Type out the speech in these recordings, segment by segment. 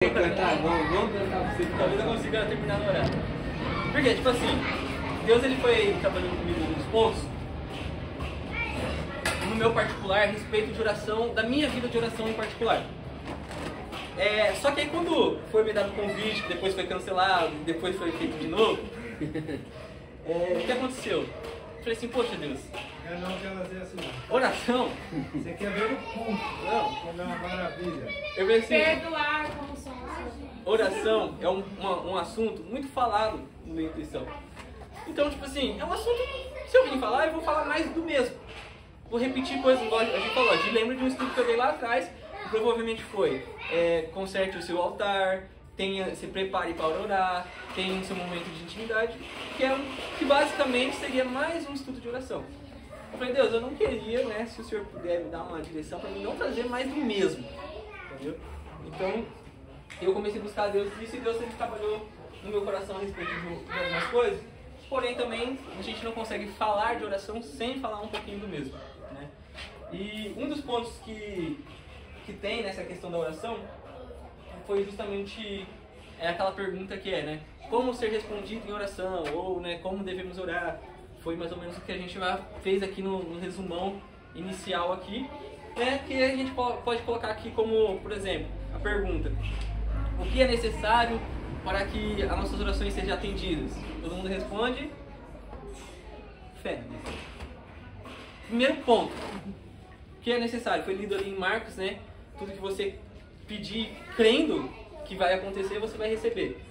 Vamos cantar pra você. Talvez eu consiga terminar no horário. Porque, tipo assim, Deus ele foi trabalhando comigo nos pontos, no meu particular, a respeito de oração, da minha vida de oração em particular. Só que aí quando foi me dado o convite, depois foi cancelado, depois foi feito de novo, o que aconteceu? Eu falei assim, poxa Deus, Eu não quero fazer assim. oração? Você quer ver o ponto? Não. Como é uma maravilha. Eu falei assim, Perdoar como somos. oração é um assunto muito falado no meio cristão. Então, tipo assim, é um assunto, se eu vim falar, eu vou falar mais do mesmo. Vou repetir coisas, igual a gente falou, a gente lembra de um estudo que eu dei lá atrás, que provavelmente foi, conserte o seu altar, se prepare para orar, tenha o seu momento de intimidade, que basicamente seria mais um estudo de oração. Eu falei, Deus, eu não queria, né, se o Senhor puder me dar uma direção para mim não fazer mais do mesmo, entendeu? Então, eu comecei a buscar a Deus nisso e Deus sempre trabalhou no meu coração a respeito de algumas coisas. Porém, também, a gente não consegue falar de oração sem falar um pouquinho do mesmo, né? E um dos pontos que tem nessa questão da oração foi justamente aquela pergunta que né? Como ser respondido em oração? Ou, né, como devemos orar? Foi mais ou menos o que a gente já fez aqui no resumão inicial aqui, né? Que a gente pode colocar aqui como, por exemplo, a pergunta: o que é necessário para que as nossas orações sejam atendidas? Todo mundo responde: fé. Primeiro ponto, o que é necessário? Foi lido ali em Marcos, né? Tudo que você pedir crendo que vai acontecer, você vai receber.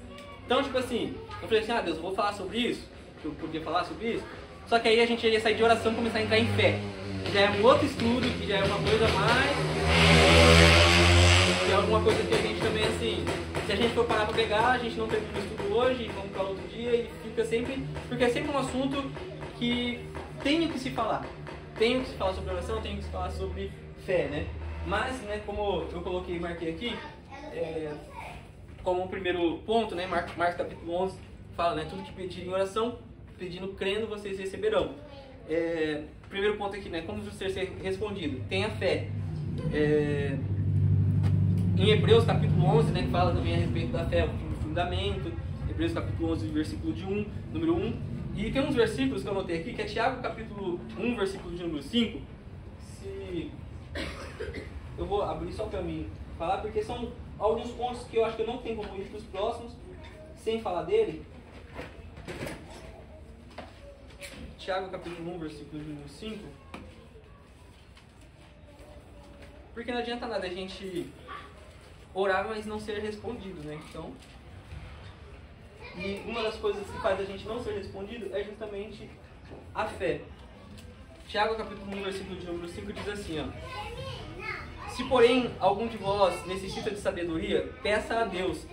Então, tipo assim, eu falei assim, Deus, eu vou falar sobre isso, que eu podia falar sobre isso. Só que aí a gente ia sair de oração e começar a entrar em fé. Que já é um outro estudo, que já é uma coisa mais... que é alguma coisa que a gente também, assim... Se a gente for parar pra pegar, a gente não termina o estudo hoje, e vamos para outro dia, e fica sempre... Porque é sempre um assunto que tem que se falar. Tem que se falar sobre oração, tem que se falar sobre fé, né? Mas, né, como eu coloquei e marquei aqui, como o primeiro ponto, né, Marcos capítulo 11 fala, né, tudo que pedirem em oração, pedindo crendo, vocês receberão. Primeiro ponto aqui, né, como você ser respondido? Tenha fé. Em Hebreus capítulo 11, né, que fala também a respeito da fé, o fundamento. Hebreus capítulo 11, versículo de 1, número 1. E tem uns versículos que eu anotei aqui, que é Tiago capítulo 1, versículo de número 5. Eu vou abrir só para mim falar, porque são alguns pontos que eu acho que eu não tenho como ir para os próximos sem falar dele. Tiago capítulo 1, versículo de número 5. Porque não adianta nada a gente orar, mas não ser respondido, né? Então, e uma das coisas que faz a gente não ser respondido é justamente a fé. Tiago capítulo 1, versículo de número 5 diz assim, se porém algum de vós necessita de sabedoria, peça a Deus,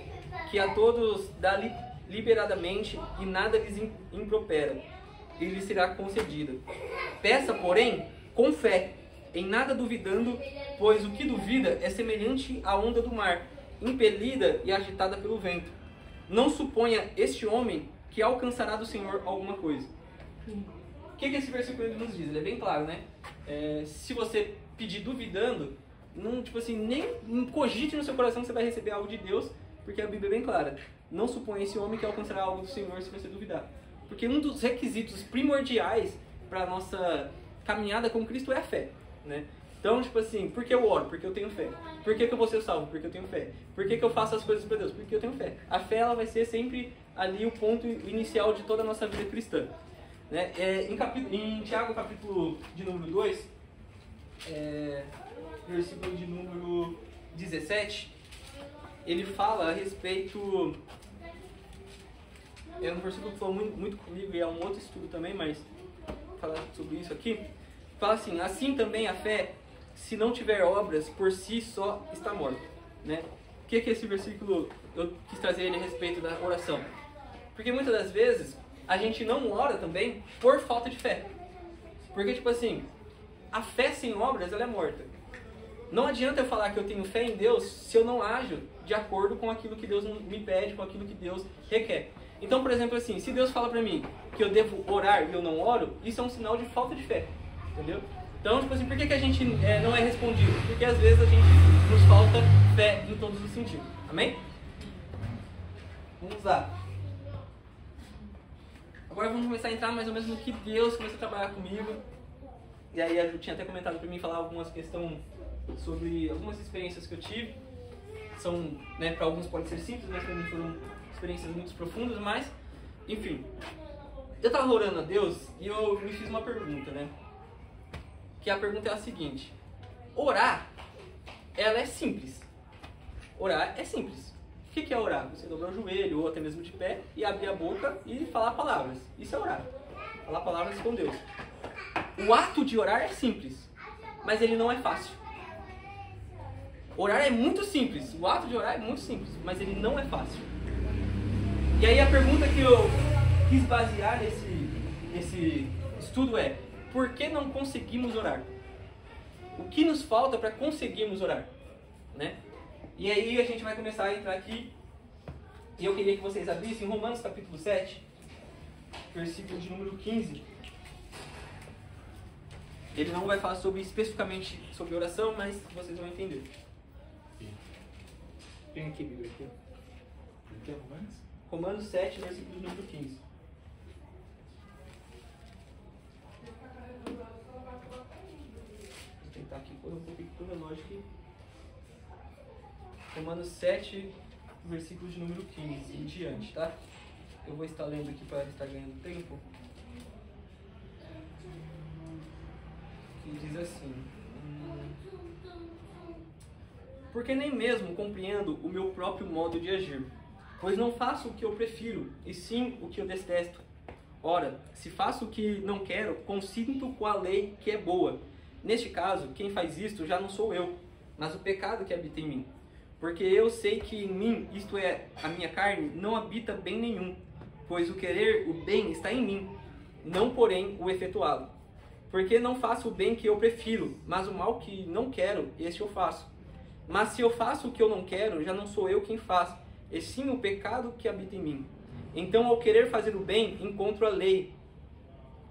que a todos dá liberadamente e nada lhes impropera, e lhe será concedida. Peça, porém, com fé, em nada duvidando, pois o que duvida é semelhante à onda do mar, impelida e agitada pelo vento. Não suponha este homem que alcançará do Senhor alguma coisa. O que esse versículo nos diz? Ele é bem claro, né? Se você pedir duvidando, não, tipo assim, nem cogite no seu coração que você vai receber algo de Deus, porque a Bíblia é bem clara. Não suponha esse homem que alcançará algo do Senhor se você duvidar. Porque um dos requisitos primordiais para a nossa caminhada com Cristo é a fé, né? Então, tipo assim, por que eu oro? Porque eu tenho fé. Por que eu vou ser salvo? Porque eu tenho fé. Por que eu faço as coisas para Deus? Porque eu tenho fé. A fé, ela vai ser sempre ali o ponto inicial de toda a nossa vida cristã, né? Em Tiago, capítulo de número 2, versículo de número 17, ele fala a respeito... É um versículo que falou muito comigo e é um outro estudo também, mas falar sobre isso aqui. Fala assim: assim também a fé, se não tiver obras, por si só está morta, né? O que esse versículo eu quis trazer ele a respeito da oração? Porque muitas das vezes a gente não ora também por falta de fé. Porque, tipo assim, a fé sem obras, ela é morta. Não adianta eu falar que eu tenho fé em Deus se eu não ajo de acordo com aquilo que Deus me pede, com aquilo que Deus requer. Então, por exemplo, assim, se Deus fala pra mim que eu devo orar e eu não oro, isso é um sinal de falta de fé, entendeu? Então, tipo assim, por que a gente não é respondido? Porque às vezes a gente nos falta fé em todos os sentidos. Amém? Vamos lá. Agora vamos começar a entrar mais ou menos no que Deus começou a trabalhar comigo. E aí a Ju tinha até comentado para mim, falar algumas questões sobre algumas experiências que eu tive. São, né, para alguns pode ser simples, mas para mim foram experiências muito profundas, mas, enfim. Eu estava orando a Deus e eu me fiz uma pergunta, né? Que a pergunta é a seguinte: orar, ela é simples. Orar é simples. O que é orar? Você dobrar o joelho ou até mesmo de pé e abrir a boca e falar palavras. Isso é orar. Falar palavras com Deus. O ato de orar é simples, mas ele não é fácil. Orar é muito simples. O ato de orar é muito simples, mas ele não é fácil. E aí a pergunta que eu quis basear nesse estudo é: por que não conseguimos orar? O que nos falta para conseguirmos orar? Né? E aí a gente vai começar a entrar aqui. E eu queria que vocês abrissem Romanos capítulo 7, versículo de número 15. Ele não vai falar especificamente sobre oração, mas vocês vão entender. Tem aqui, Bíblia aqui. Aqui é Romanos? Romanos 7, versículo de número 15. Vou tentar aqui correr um pouquinho pro relógio aqui. Romanos 7, versículo de número 15 em diante, tá? Eu vou estar lendo aqui para estar ganhando tempo. Que diz assim: porque nem mesmo compreendo o meu próprio modo de agir, pois não faço o que eu prefiro, e sim o que eu detesto. Ora, se faço o que não quero, consinto com a lei que é boa. Neste caso, quem faz isto já não sou eu, mas o pecado que habita em mim. Porque eu sei que em mim, isto é, a minha carne, não habita bem nenhum, pois o querer o bem está em mim, não porém o efetuá-lo. Porque não faço o bem que eu prefiro, mas o mal que não quero, este eu faço. Mas se eu faço o que eu não quero, já não sou eu quem faz, e sim o pecado que habita em mim. Então, ao querer fazer o bem, encontro a lei,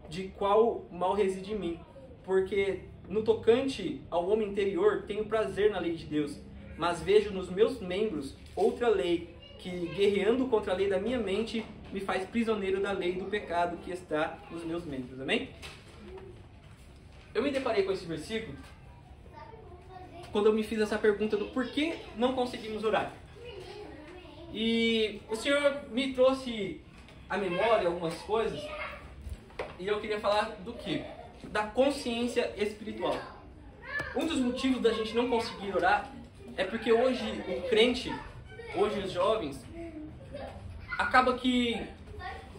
de qual mal reside em mim. Porque no tocante ao homem interior, tenho prazer na lei de Deus, mas vejo nos meus membros outra lei, que, guerreando contra a lei da minha mente, me faz prisioneiro da lei do pecado que está nos meus membros. Amém? Eu me deparei com esse versículo quando eu me fiz essa pergunta do porquê não conseguimos orar. E o Senhor me trouxe à memória algumas coisas, e eu queria falar do quê? Da consciência espiritual. Um dos motivos da gente não conseguir orar é porque hoje o crente, hoje os jovens, acaba que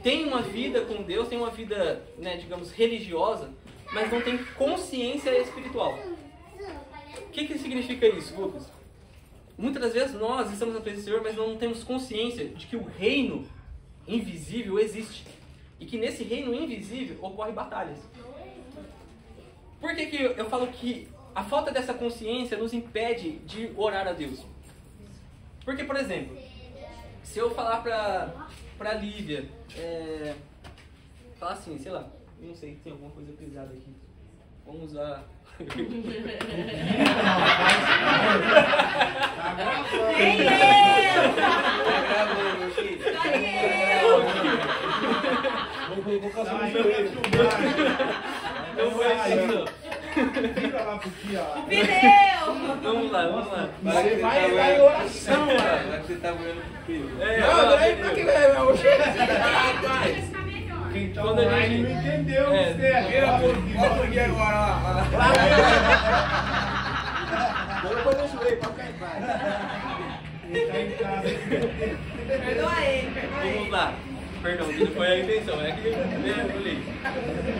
tem uma vida com Deus, tem uma vida, né, digamos, religiosa, mas não tem consciência espiritual. O que significa isso, Lucas? Muitas das vezes nós estamos na presença do Senhor, mas não temos consciência de que o reino invisível existe. E que nesse reino invisível ocorrem batalhas. Por que eu falo que a falta dessa consciência nos impede de orar a Deus? Porque, por exemplo, se eu falar pra Lívia, falar assim, sei lá, eu não sei, tem alguma coisa pesada aqui. Vamos usar... Não vai isso. Fica lá pro aqui, ó. Pneu! Vamos lá. Você vai em oração, mano. Você tá olhando pro filho. Não é pra que vai oxê. Rapaz. Quem tá Quando a online gente- não entendeu, É, mistério. Bota aqui agora, ó. Depois eu chorei pra cá em paz. Ele tá em casa. Perdoa ele, perdoa Vamos ele. lá. Perdão, não foi a intenção, é que eu li.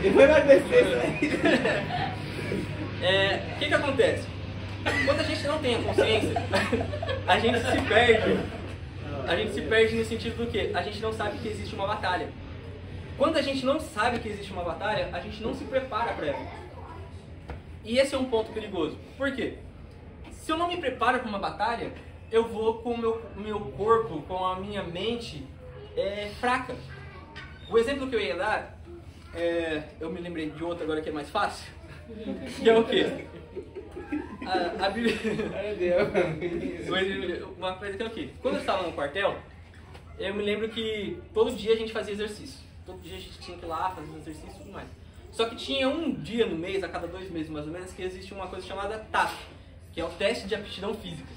Depois vai descer isso aí. O que acontece? Quando a gente não tem a consciência, a gente se perde. A gente se perde no sentido do quê? A gente não sabe que existe uma batalha. Quando a gente não sabe que existe uma batalha, a gente não se prepara para ela. E esse é um ponto perigoso. Por quê? Se eu não me preparo para uma batalha, eu vou com o meu corpo, com a minha mente fraca. O exemplo que eu ia dar, eu me lembrei de outro agora que é mais fácil, que é o quê? A Bíblia... Meu Deus. Uma coisa que é o quê? Quando eu estava no quartel, eu me lembro que todo dia a gente fazia exercício. Todo dia a gente tinha que ir lá fazer exercício e tudo mais. Só que tinha um dia no mês, a cada 2 meses mais ou menos, que existe uma coisa chamada TAF, que é o teste de aptidão física.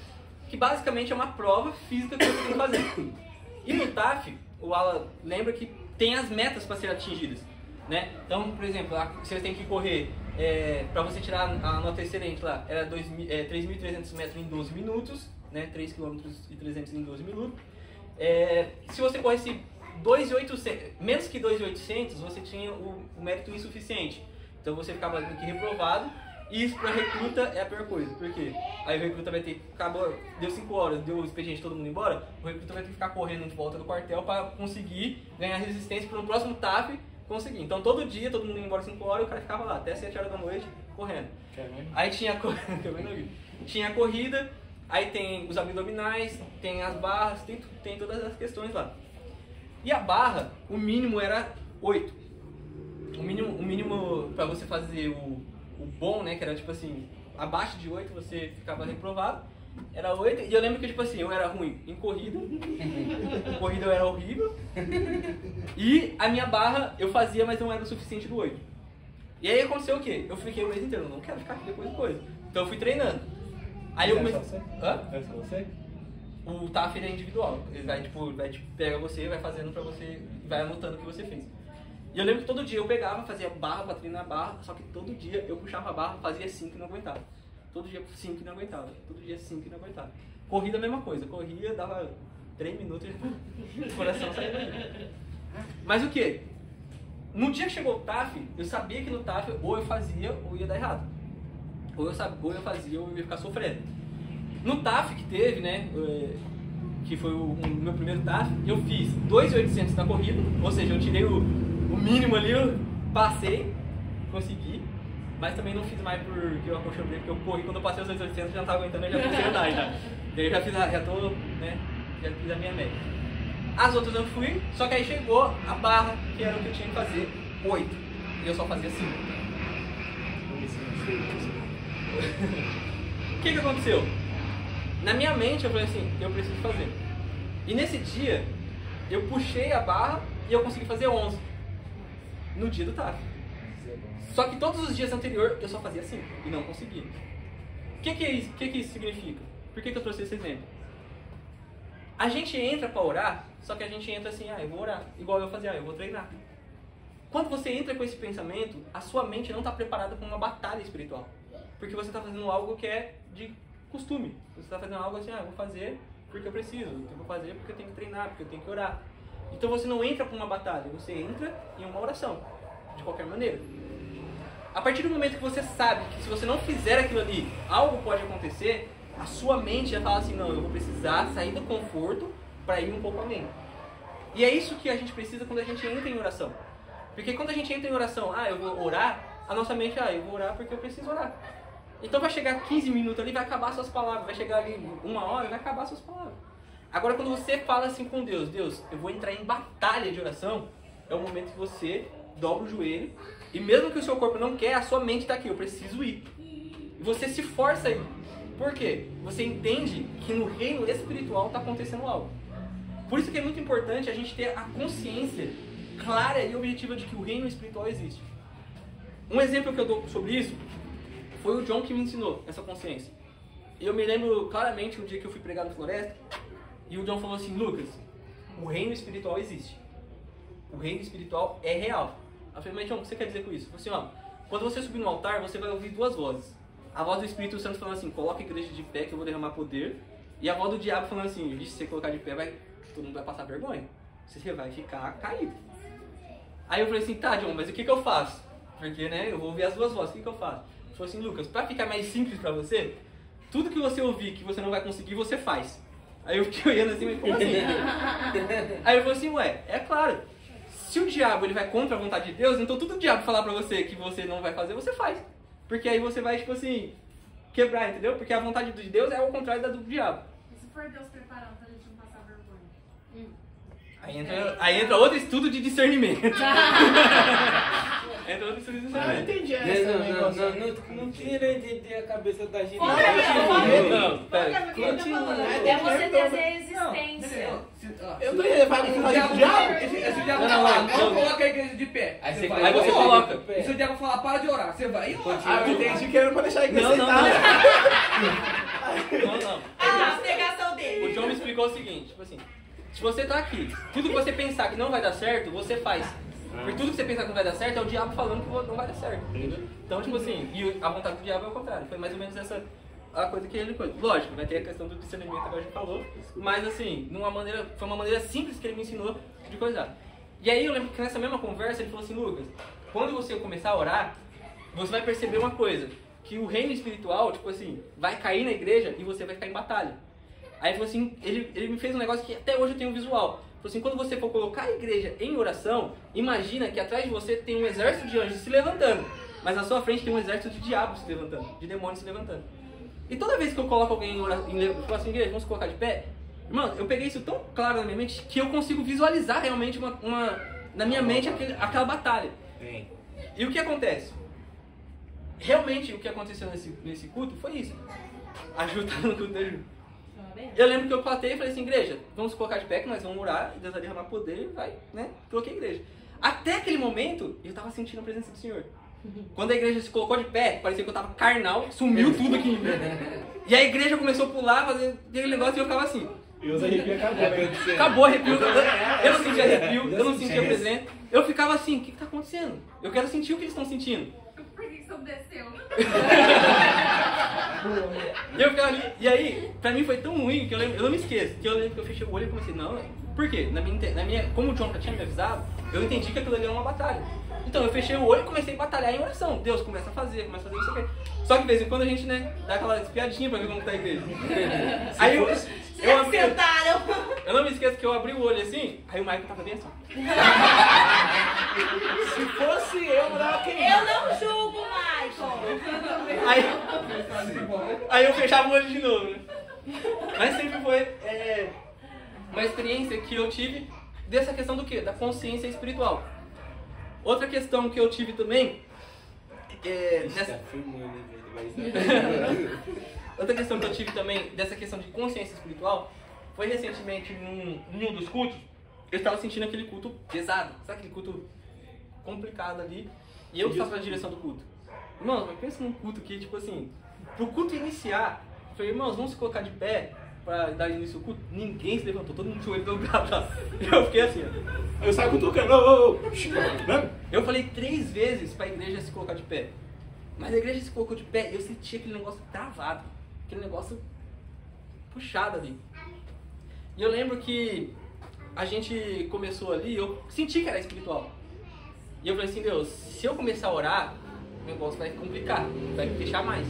Que basicamente é uma prova física que você tem que fazer. E no TAF, o Alan lembra que tem as metas para serem atingidas, né? Então, por exemplo, você tem que correr, para você tirar a nota excelente lá, era 3.300 metros em 12 minutos, né? 3 km e 300 em 12 minutos. Se você corresse 2.800, menos que 2.800, você tinha o mérito insuficiente. Então você ficava meio que reprovado. E isso pra recruta é a pior coisa. Por quê? Aí o recruta vai ter deu 5 horas, deu o expediente, todo mundo embora. O recruta vai ter que ficar correndo em volta do quartel para conseguir ganhar resistência para no próximo TAF conseguir. Então todo dia, todo mundo ia embora 5 horas, o cara ficava lá até 7 horas da noite correndo. Aí tinha tinha a corrida, aí tem os abdominais, tem as barras, tem todas as questões lá. E a barra, o mínimo era 8. O mínimo para você fazer o bom, né, que era tipo assim, abaixo de 8 você ficava reprovado, era 8, e eu lembro que tipo assim, eu era ruim em corrida, em corrida eu era horrível, e a minha barra eu fazia, mas não era o suficiente do 8. E aí aconteceu o quê? Eu fiquei o mês inteiro, eu não quero ficar aqui depois de coisa, então eu fui treinando. Aí eu comecei... Hã? É só você? O TAF ele é individual, ele vai pega você, vai fazendo pra você, vai anotando o que você fez. E eu lembro que todo dia eu pegava, fazia barra pra treinar barra, só que todo dia eu puxava a barra, fazia 5 e não aguentava. Todo dia 5 e não aguentava. Todo dia 5 e não aguentava. Corrida a mesma coisa. Corria, dava 3 minutos e o coração saía daí. Mas o que? No dia que chegou o TAF, eu sabia que no TAF ou eu fazia ou ia dar errado. Ou eu fazia ou eu ia ficar sofrendo. No TAF que teve, né, que foi o meu primeiro TAF, eu fiz 2.800 na corrida, ou seja, eu tirei o mínimo ali, eu passei, consegui, mas também não fiz mais porque eu acolchonei, porque eu corri, quando eu passei os 2.800 já não estava aguentando, eu já fui andar já. Eu já fiz já fiz a minha média. As outras eu fui, só que aí chegou a barra, que era o que eu tinha que fazer, 8, e eu só fazia 5. O que aconteceu? Na minha mente eu falei assim, eu preciso fazer. E nesse dia, eu puxei a barra e eu consegui fazer 11. No dia do TAF. Só que todos os dias anteriores eu só fazia 5 e não conseguia. O que isso significa? Por que eu trouxe esse exemplo? A gente entra para orar, só que a gente entra assim, eu vou orar. Igual eu fazia, eu vou treinar. Quando você entra com esse pensamento, a sua mente não está preparada para uma batalha espiritual. Porque você está fazendo algo que é de costume. Você está fazendo algo assim, eu vou fazer porque eu preciso. Eu vou fazer porque eu tenho que treinar, porque eu tenho que orar. Então você não entra para uma batalha, você entra em uma oração, de qualquer maneira. A partir do momento que você sabe que se você não fizer aquilo ali, algo pode acontecer, a sua mente já fala assim, não, eu vou precisar sair do conforto para ir um pouco além. E é isso que a gente precisa quando a gente entra em oração. Porque quando a gente entra em oração, eu vou orar, a nossa mente, eu vou orar porque eu preciso orar. Então vai chegar 15 minutos ali, vai acabar suas palavras, vai chegar ali 1 hora, vai acabar suas palavras. Agora quando você fala assim com Deus, eu vou entrar em batalha de oração, é o momento que você dobra o joelho, e mesmo que o seu corpo não quer, a sua mente está aqui, eu preciso ir. E você se força a ir. Por quê? Você entende que no reino espiritual está acontecendo algo. Por isso que é muito importante a gente ter a consciência clara e objetiva de que o reino espiritual existe. Um exemplo que eu dou sobre isso foi o John que me ensinou essa consciência. Eu me lembro claramente um dia que eu fui pregar no Floresta e o John falou assim, Lucas, o reino espiritual existe. O reino espiritual é real. Eu falei, mas John, o que você quer dizer com isso? Ele falou assim, quando você subir no altar, você vai ouvir 2 vozes. A voz do Espírito Santo falando assim, coloca a igreja de pé que eu vou derramar poder. E a voz do diabo falando assim, se você colocar de pé, todo mundo vai passar vergonha. Você vai ficar caído. Aí eu falei assim, tá John, mas o que eu faço? Porque, eu vou ouvir as 2 vozes, o que eu faço? Ele falou assim, Lucas, pra ficar mais simples pra você, tudo que você ouvir que você não vai conseguir, você faz. Aí eu fiquei olhando assim, mas como assim? Aí eu falei assim, é claro, se o diabo ele vai contra a vontade de Deus, então tudo o diabo falar pra você que você não vai fazer, você faz. Porque aí você vai, tipo assim, quebrar, entendeu? Porque a vontade de Deus é ao contrário da do diabo. E se for Deus preparando pra gente não passar vergonha? Aí entra outro estudo de discernimento. Entrou no serviço Não, eu entendi Não tira de a cabeça da gente. Não, pera. É você ter a existência. Eu não ia fazer o diabo. Se o diabo falar, não coloca a igreja de pé. Aí você coloca. E se o diabo falar, para de orar, você vai. Ah, eu entendi que era pra deixar a igreja Não. Ah, a pregação dele. O John me explicou o seguinte, tipo assim, se você tá aqui, tudo que você pensar que não vai dar certo, você faz. Porque tudo que você pensar que não vai dar certo é o diabo falando que não vai dar certo, entendeu? Então, tipo assim, e a vontade do diabo é o contrário. Foi mais ou menos essa a coisa que ele foi. Lógico, vai ter a questão do discernimento que a gente falou, mas assim, foi uma maneira simples que ele me ensinou de coisar. E aí eu lembro que nessa mesma conversa ele falou assim, Lucas, quando você começar a orar, você vai perceber uma coisa, que o reino espiritual, tipo assim, vai cair na igreja e você vai ficar em batalha. Aí ele falou assim, ele me fez um negócio que até hoje eu tenho um visual. Ele falou assim, quando você for colocar a igreja em oração, imagina que atrás de você tem um exército de anjos se levantando, mas na sua frente tem um exército de diabos se levantando, de demônios se levantando. E toda vez que eu coloco alguém em oração, eu falo assim, igreja, vamos colocar de pé, irmão, eu peguei isso tão claro na minha mente que eu consigo visualizar realmente na minha mente aquela batalha. E o que acontece? Realmente o que aconteceu nesse culto foi isso. Ajuda no culto da Ju. Eu lembro que eu platei e falei assim, igreja, vamos colocar de pé que nós vamos orar, Deus vai derramar poder e vai, né? Coloquei a igreja. Até aquele momento, eu tava sentindo a presença do Senhor. Quando a igreja se colocou de pé, parecia que eu tava carnal, sumiu tudo aqui em mim. E a igreja começou a pular, fazer aquele negócio e eu ficava assim. E os arrepios acabou. Acabou o arrepio. Eu não sentia arrepio, eu não sentia presença. Eu ficava assim, o que tá acontecendo? Eu quero sentir o que eles estão sentindo. Por que você desceu? Eu ficava ali, e aí, pra mim foi tão ruim que eu não me esqueço, que eu lembro que eu fechei o olho e comecei, não, por quê? Como o John já tinha me avisado, eu entendi que aquilo ali era uma batalha. Então eu fechei o olho e comecei a batalhar em oração. Deus começa a fazer isso aqui. Só que de vez em quando a gente, né, dá aquela espiadinha pra ver como tá a igreja. Aí eu não me esqueço que eu abri o olho assim, aí o Michael tava bem assim. Se fosse eu, não quem? Eu não julgo, Michael. Aí eu fechava o olho de novo, né? Mas sempre foi uma experiência que eu tive dessa questão do quê? Da consciência espiritual. Outra questão que eu tive também outra questão que eu tive também dessa questão de consciência espiritual foi recentemente em um dos cultos. Eu estava sentindo aquele culto pesado, sabe aquele culto complicado ali, e eu estava na direção do culto. Irmãos, mas pensa num culto que, tipo assim, pro culto iniciar, eu falei, irmãos, vamos se colocar de pé pra dar início ao culto. Ninguém se levantou, todo mundo joelho dobrado lá. Eu fiquei assim, ó. Eu saio cutucando. Eu falei 3 vezes pra igreja se colocar de pé. Mas a igreja se colocou de pé e eu senti aquele negócio travado. Aquele negócio puxado ali. E eu lembro que a gente começou ali, eu senti que era espiritual. E eu falei assim, Deus, se eu começar a orar, o negócio vai complicar, vai me fechar mais.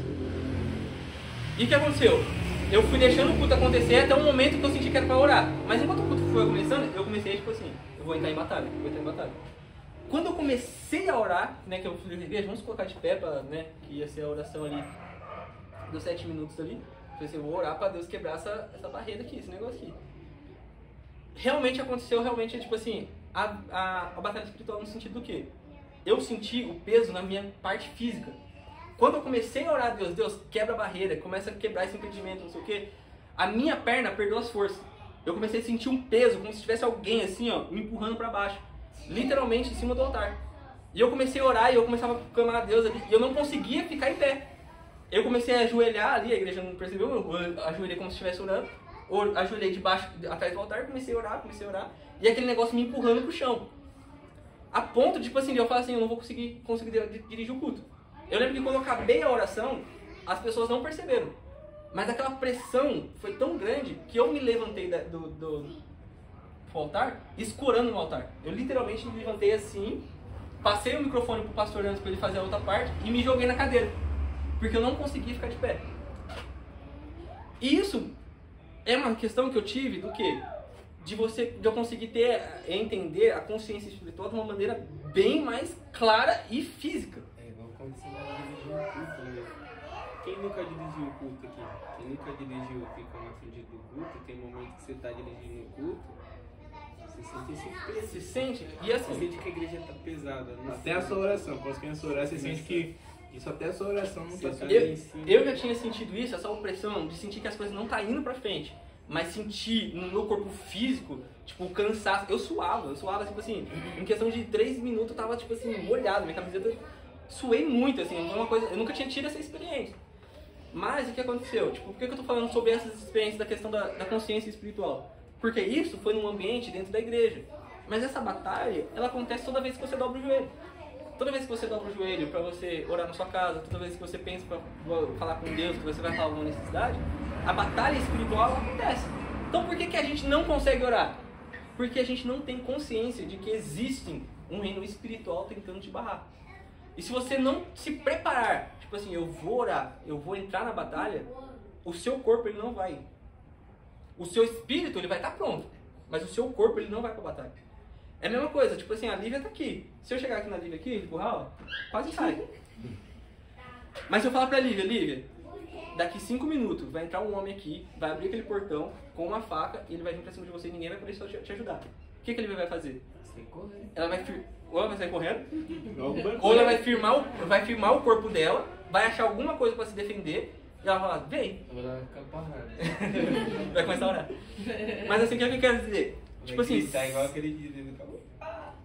E o que aconteceu? Eu fui deixando o culto acontecer até um momento que eu senti que era pra orar. Mas enquanto o culto foi começando, eu comecei tipo assim, eu vou entrar em batalha. Quando eu comecei a orar, né, que eu falei, igreja, vamos colocar de pé, pra, né, que ia ser a oração ali dos 7 minutos ali. Eu falei assim, eu vou orar pra Deus quebrar essa barreira aqui, esse negócio aqui. Realmente aconteceu, tipo assim, a batalha espiritual no sentido do quê? Eu senti o peso na minha parte física. Quando eu comecei a orar a Deus, Deus quebra a barreira, começa a quebrar esse impedimento, não sei o quê, a minha perna perdeu as forças. Eu comecei a sentir um peso, como se tivesse alguém assim, ó, me empurrando pra baixo. Literalmente em cima do altar. E eu comecei a orar e eu começava a clamar a Deus ali, e eu não conseguia ficar em pé. Eu comecei a ajoelhar ali, a igreja não percebeu, eu ajoelhei como se estivesse orando, ou ajoelhei debaixo, atrás do altar, comecei a orar, e aquele negócio me empurrando pro chão. A ponto, tipo assim, de eu falar assim, eu não vou conseguir dirigir o culto. Eu lembro que quando eu acabei a oração, as pessoas não perceberam. Mas aquela pressão foi tão grande que eu me levantei do altar, escorando no altar. Eu literalmente me levantei assim, passei o microfone pro pastor antes para ele fazer a outra parte e me joguei na cadeira. Porque eu não conseguia ficar de pé. E isso é uma questão que eu tive do quê? De eu conseguir entender a consciência espiritual de uma maneira bem mais clara e física. Quando você vai dirigir um culto, né? Quem nunca dirigiu o culto aqui? Quem nunca dirigiu, fica na frente do culto, tem momento que você está dirigindo o culto, Você sente esse peso. Você sente? E Você assim, sente que a igreja tá pesada. Né? Até a sua oração, após que a sua oração, você sente que isso até a sua oração não tá sendo. eu já tinha sentido isso, essa opressão de sentir que as coisas não tá indo pra frente. Mas sentir no meu corpo físico, tipo, o cansaço. Eu suava, tipo assim, em questão de 3 minutos eu tava, tipo assim, molhado, minha camiseta. Suei muito, assim, foi uma coisa. Eu nunca tinha tido essa experiência. Mas o que aconteceu? Tipo, por que eu tô falando sobre essas experiências da questão da consciência espiritual? Porque isso foi num ambiente dentro da igreja. Mas essa batalha, ela acontece toda vez que você dobra o joelho. Toda vez que você dobra o joelho para você orar na sua casa, toda vez que você pensa para falar com Deus, que você vai falar alguma necessidade, a batalha espiritual acontece. Então por que a gente não consegue orar? Porque a gente não tem consciência de que existe um reino espiritual tentando te barrar. E se você não se preparar, tipo assim, eu vou orar, eu vou entrar na batalha, o seu corpo ele não vai. O seu espírito ele vai estar pronto, mas o seu corpo ele não vai para a batalha. É a mesma coisa, tipo assim, a Lívia tá aqui. Se eu chegar aqui na Lívia aqui, empurrar, ó, quase sai. Mas se eu falar pra Lívia, daqui 5 minutos vai entrar um homem aqui, vai abrir aquele portão com uma faca e ele vai vir pra cima de você e ninguém vai poder te ajudar. O que a Lívia vai fazer? Ela vai ou ela vai sair correndo, ou ela vai firmar o corpo dela, vai achar alguma coisa pra se defender e ela vai falar, vem. Vai começar a orar. Mas assim, o que eu quero dizer? Tipo assim, tá igual aquele dia do cabelo.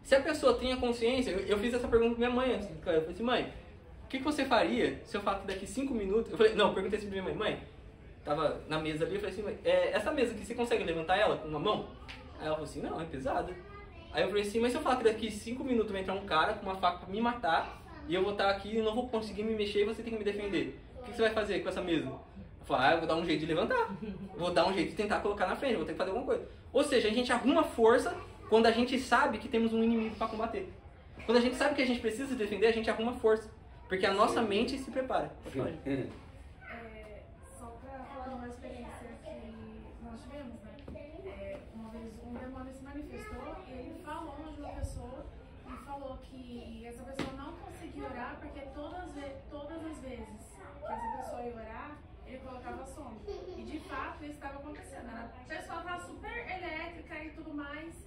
se a pessoa tem a consciência, eu fiz essa pergunta pra minha mãe antes. Eu falei assim, mãe, o que você faria se eu falar que daqui 5 minutos... Eu falei, não, eu perguntei assim pra minha mãe, tava na mesa ali, eu falei assim, mãe, essa mesa aqui, você consegue levantar ela com uma mão? Aí ela falou assim, não, é pesada. Aí eu falei assim, mas se eu falar que daqui 5 minutos vai entrar um cara com uma faca pra me matar, e eu vou estar aqui e não vou conseguir me mexer e você tem que me defender, o que você vai fazer com essa mesa? Eu falei, eu vou dar um jeito de levantar, vou dar um jeito de tentar colocar na frente, vou ter que fazer alguma coisa. Ou seja, a gente arruma força quando a gente sabe que temos um inimigo para combater. Quando a gente sabe que a gente precisa se defender, a gente arruma força. Porque a nossa mente se prepara. Só para falar de uma experiência que nós tivemos, né? Uma vez um demônio se manifestou e ele falou de uma pessoa e falou que essa pessoa não conseguia orar porque todas as vezes que essa pessoa ia orar, ele colocava sono. E de fato isso estava acontecendo. A pessoa estava super elétrica e tudo mais.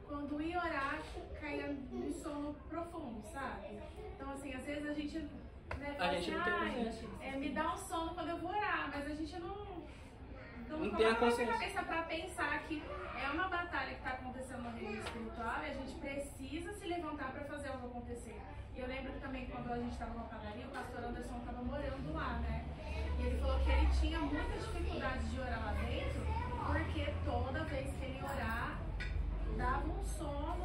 Quando ia orar, caía no sono profundo, sabe? Então assim, às vezes a gente, né, fala assim, me dá um sono quando eu vou orar, mas a gente não tem a consciência. Cabeça para pensar que é uma batalha que está acontecendo no reino espiritual e a gente precisa se levantar para fazer algo acontecer. E eu lembro que também quando a gente estava na padaria, o pastor Anderson estava morando lá, né? E ele falou que ele tinha muita dificuldade de orar lá dentro, porque toda vez que ele orar, dava um sono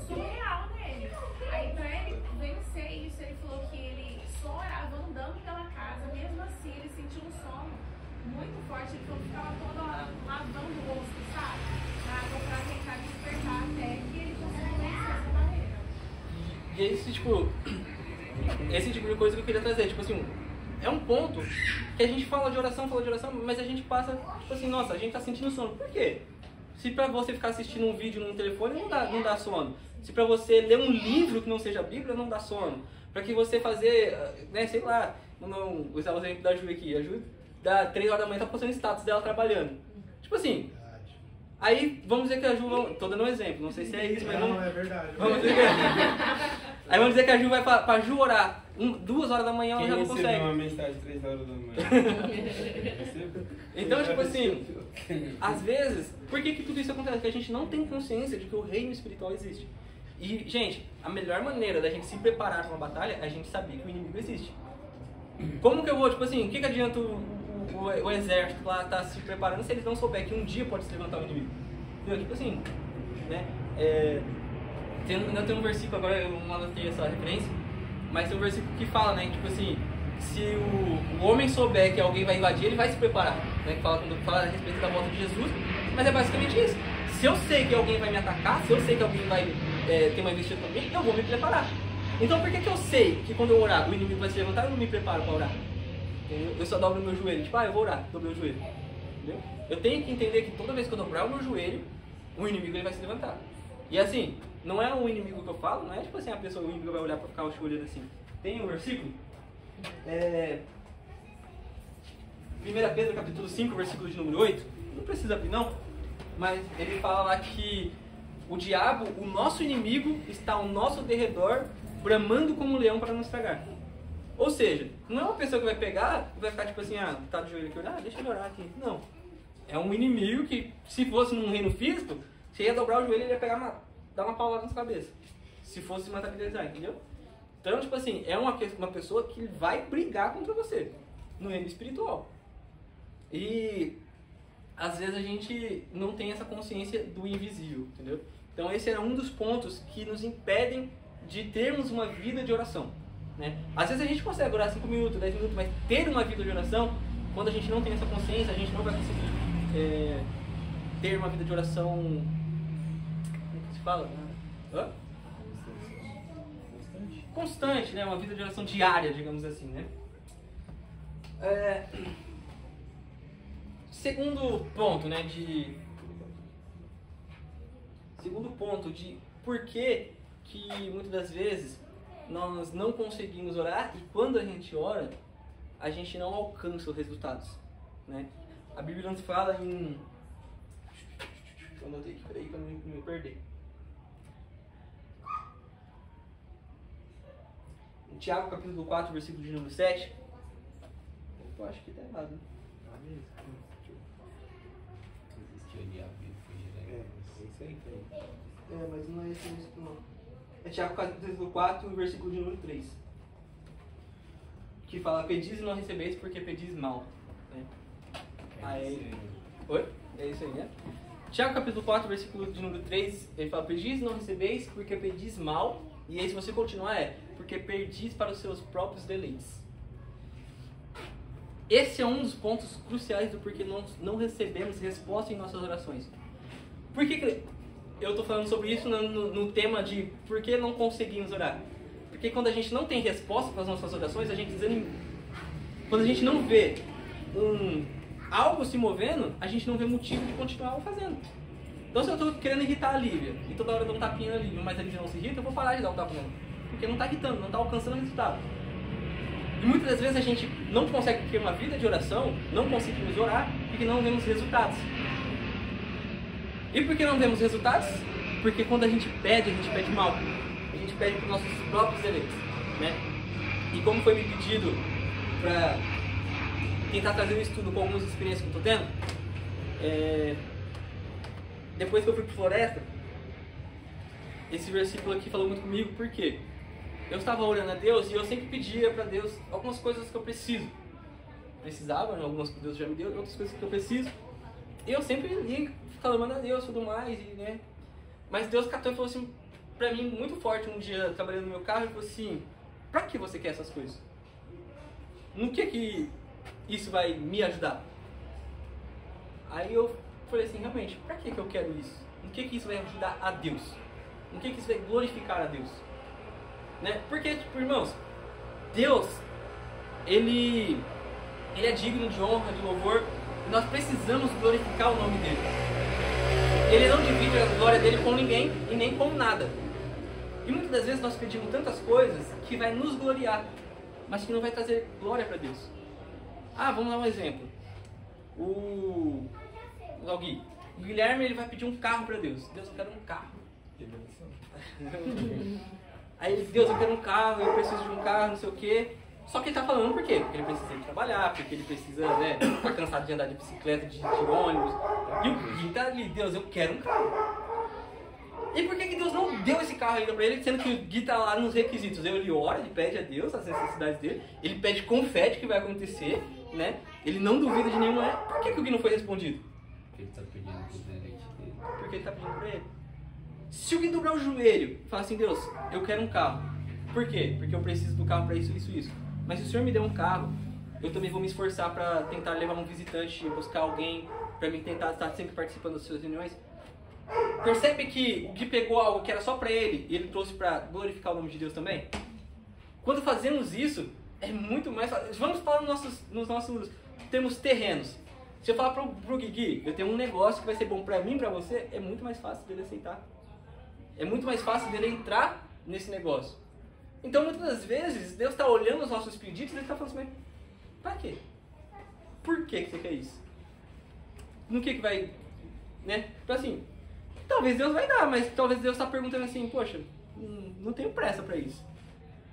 surreal nele. Aí pra ele vencer isso, ele falou que ele só orava andando pela casa, mesmo assim ele sentiu um sono muito forte, ele falou que ficava toda hora lavando o rosto, sabe? Pra tentar despertar até que ele conseguiu vencer essa barreira. E esse tipo de coisa que eu queria trazer, tipo assim, é um ponto que a gente fala de oração, mas a gente passa, tipo assim, nossa, a gente tá sentindo sono. Por quê? Se pra você ficar assistindo um vídeo no telefone não dá sono. Se pra você ler um livro que não seja a Bíblia, não dá sono. Pra que você fazer, né, sei lá, não usar o exemplo da Ju aqui. A Ju, da 3 horas da manhã, tá postando status dela trabalhando. Tipo assim, aí vamos dizer que a Ju, tô dando um exemplo, não sei se é isso, mas não, é verdade. Vamos dizer que aí vamos dizer que a Ju vai pra Ju orar 2 horas da manhã, ela já não consegue. Quem recebeu uma mensagem 3 horas da manhã? Então, tipo assim, às vezes, por que tudo isso acontece? Porque a gente não tem consciência de que o reino espiritual existe. E, gente, a melhor maneira da gente se preparar para uma batalha é a gente saber que o inimigo existe. Como que eu vou, tipo assim, o que adianta o exército lá tá se preparando se eles não souberem que um dia pode se levantar o inimigo? Entendeu? Tipo assim, né? Tem um versículo, agora eu não anotei essa referência, mas tem um versículo que fala, né, tipo assim, se o homem souber que alguém vai invadir, ele vai se preparar, né, que fala a respeito da volta de Jesus, mas é basicamente isso. Se eu sei que alguém vai me atacar, se eu sei que alguém vai ter uma investida também, eu vou me preparar. Então por que eu sei que quando eu orar o inimigo vai se levantar, eu não me preparo para orar? Entendeu? Eu só dobro o meu joelho, tipo, eu vou orar, dobrei o joelho. Entendeu? Eu tenho que entender que toda vez que eu dobrar o meu joelho, o inimigo ele vai se levantar. E assim, não é um inimigo que eu falo, não é tipo assim, a pessoa, o inimigo vai olhar para ficar olhando assim. Tem um versículo, 1 Pedro capítulo 5, versículo de número 8, não precisa abrir não, mas ele fala lá que O diabo, o nosso inimigo, está ao nosso derredor, bramando como um leão para nos tragar. Ou seja, não é uma pessoa que vai pegar e vai ficar tipo assim, tá de joelho aqui, deixa ele orar aqui. Não. É um inimigo que, se fosse num reino físico, você ia dobrar o joelho e ele ia pegar dar uma paulada na sua cabeça. Se fosse materializar, entendeu? Então, tipo assim, é uma pessoa que vai brigar contra você no reino espiritual. E às vezes a gente não tem essa consciência do invisível, entendeu? Então esse é um dos pontos que nos impedem de termos uma vida de oração, né? Às vezes a gente consegue orar 5 minutos, 10 minutos, mas ter uma vida de oração, quando a gente não tem essa consciência, a gente não vai conseguir ter uma vida de oração... Como que se fala? Hã? Constante, né? Uma vida de oração diária, digamos assim, né? Segundo ponto, né? Segundo ponto de por que muitas das vezes nós não conseguimos orar e quando a gente ora, a gente não alcança os resultados, né? A Bíblia nos fala em... Eu anotei aqui, peraí pra não me perder. Em Tiago, capítulo 4, versículo de número 7. Eu acho que tá errado, né? Mas não é esse versículo não. É Tiago capítulo 4, versículo de número 3. Que fala, pedis e não recebeis porque pedis mal. Né? Aí... Oi? É isso aí, né? Tiago capítulo 4, versículo de número 3, ele fala, pedis e não recebeis porque pedis mal. E aí se você continuar porque perdis para os seus próprios deleites. Esse é um dos pontos cruciais do porquê nós não recebemos resposta em nossas orações. Por que eu estou falando sobre isso no tema de por que não conseguimos orar? Porque quando a gente não tem resposta para as nossas orações, a gente desanima. Quando a gente não vê algo se movendo, a gente não vê motivo de continuar fazendo. Então se eu estou querendo irritar a Lívia, e toda hora eu dou um tapinha na Lívia, mas a Lívia não se irrita, eu vou parar de dar um tapa nela. Porque não está irritando, não está alcançando o resultado. E muitas das vezes a gente não consegue ter uma vida de oração, não conseguimos orar, porque não vemos resultados. E por que não vemos resultados? Porque quando a gente pede mal. A gente pede para os nossos próprios deleites, né? E como foi me pedido para tentar trazer um estudo com algumas experiências que eu estou tendo, depois que eu fui para Floresta, esse versículo aqui falou muito comigo, por quê? Eu estava orando a Deus e eu sempre pedia para Deus algumas coisas que eu precisava, né? Algumas que Deus já me deu, outras coisas que eu preciso. E eu sempre ia clamando a Deus e tudo mais, né? Mas Deus catou e falou assim pra mim, muito forte, um dia trabalhando no meu carro, e falou assim, pra que você quer essas coisas? No que isso vai me ajudar? Aí eu falei assim, realmente, pra que eu quero isso? No que isso vai ajudar a Deus? No que isso vai glorificar a Deus? Né? Porque, tipo, irmãos, Deus, Ele é digno de honra, de louvor, e nós precisamos glorificar o nome dEle. Ele não divide a glória dEle com ninguém e nem com nada. E muitas das vezes nós pedimos tantas coisas que vai nos gloriar, mas que não vai trazer glória para Deus. Vamos dar um exemplo. O Guilherme, ele vai pedir um carro para Deus. Deus, eu quero um carro. Aí Deus, eu quero um carro, eu preciso de um carro, não sei o quê. Só que ele tá falando por quê? Porque ele precisa ir trabalhar, porque ele precisa, né, tá cansado de andar de bicicleta, de ônibus. E o Gui tá ali, Deus, eu quero um carro. E por que Deus não deu esse carro ainda pra ele, sendo que o Gui tá lá nos requisitos? Ele ora, ele pede a Deus as necessidades dele, ele pede com fé de que vai acontecer, né? Ele não duvida de nenhuma. Por que o Gui não foi respondido? Porque ele tá pedindo pro deleite dele. Porque ele tá pedindo pra ele. Se o Gui dobrar o joelho e falar assim, Deus, eu quero um carro. Por quê? Porque eu preciso do carro pra isso, isso, isso. Mas se o Senhor me der um carro, eu também vou me esforçar pra tentar levar um visitante, buscar alguém, pra mim tentar estar sempre participando das suas reuniões. Percebe que o Gui pegou algo que era só pra ele e ele trouxe pra glorificar o nome de Deus também? Quando fazemos isso, é muito mais fácil. Vamos falar nos nossos termos terrenos. Se eu falar pro Gui, eu tenho um negócio que vai ser bom pra mim e pra você, é muito mais fácil dele aceitar. É muito mais fácil dele entrar nesse negócio. Então, muitas das vezes, Deus está olhando os nossos pedidos e Ele está falando assim, pra quê? Por que você quer isso? No que vai... Né? Então, assim, talvez Deus vai dar, mas talvez Deus está perguntando assim, poxa, não tenho pressa para isso.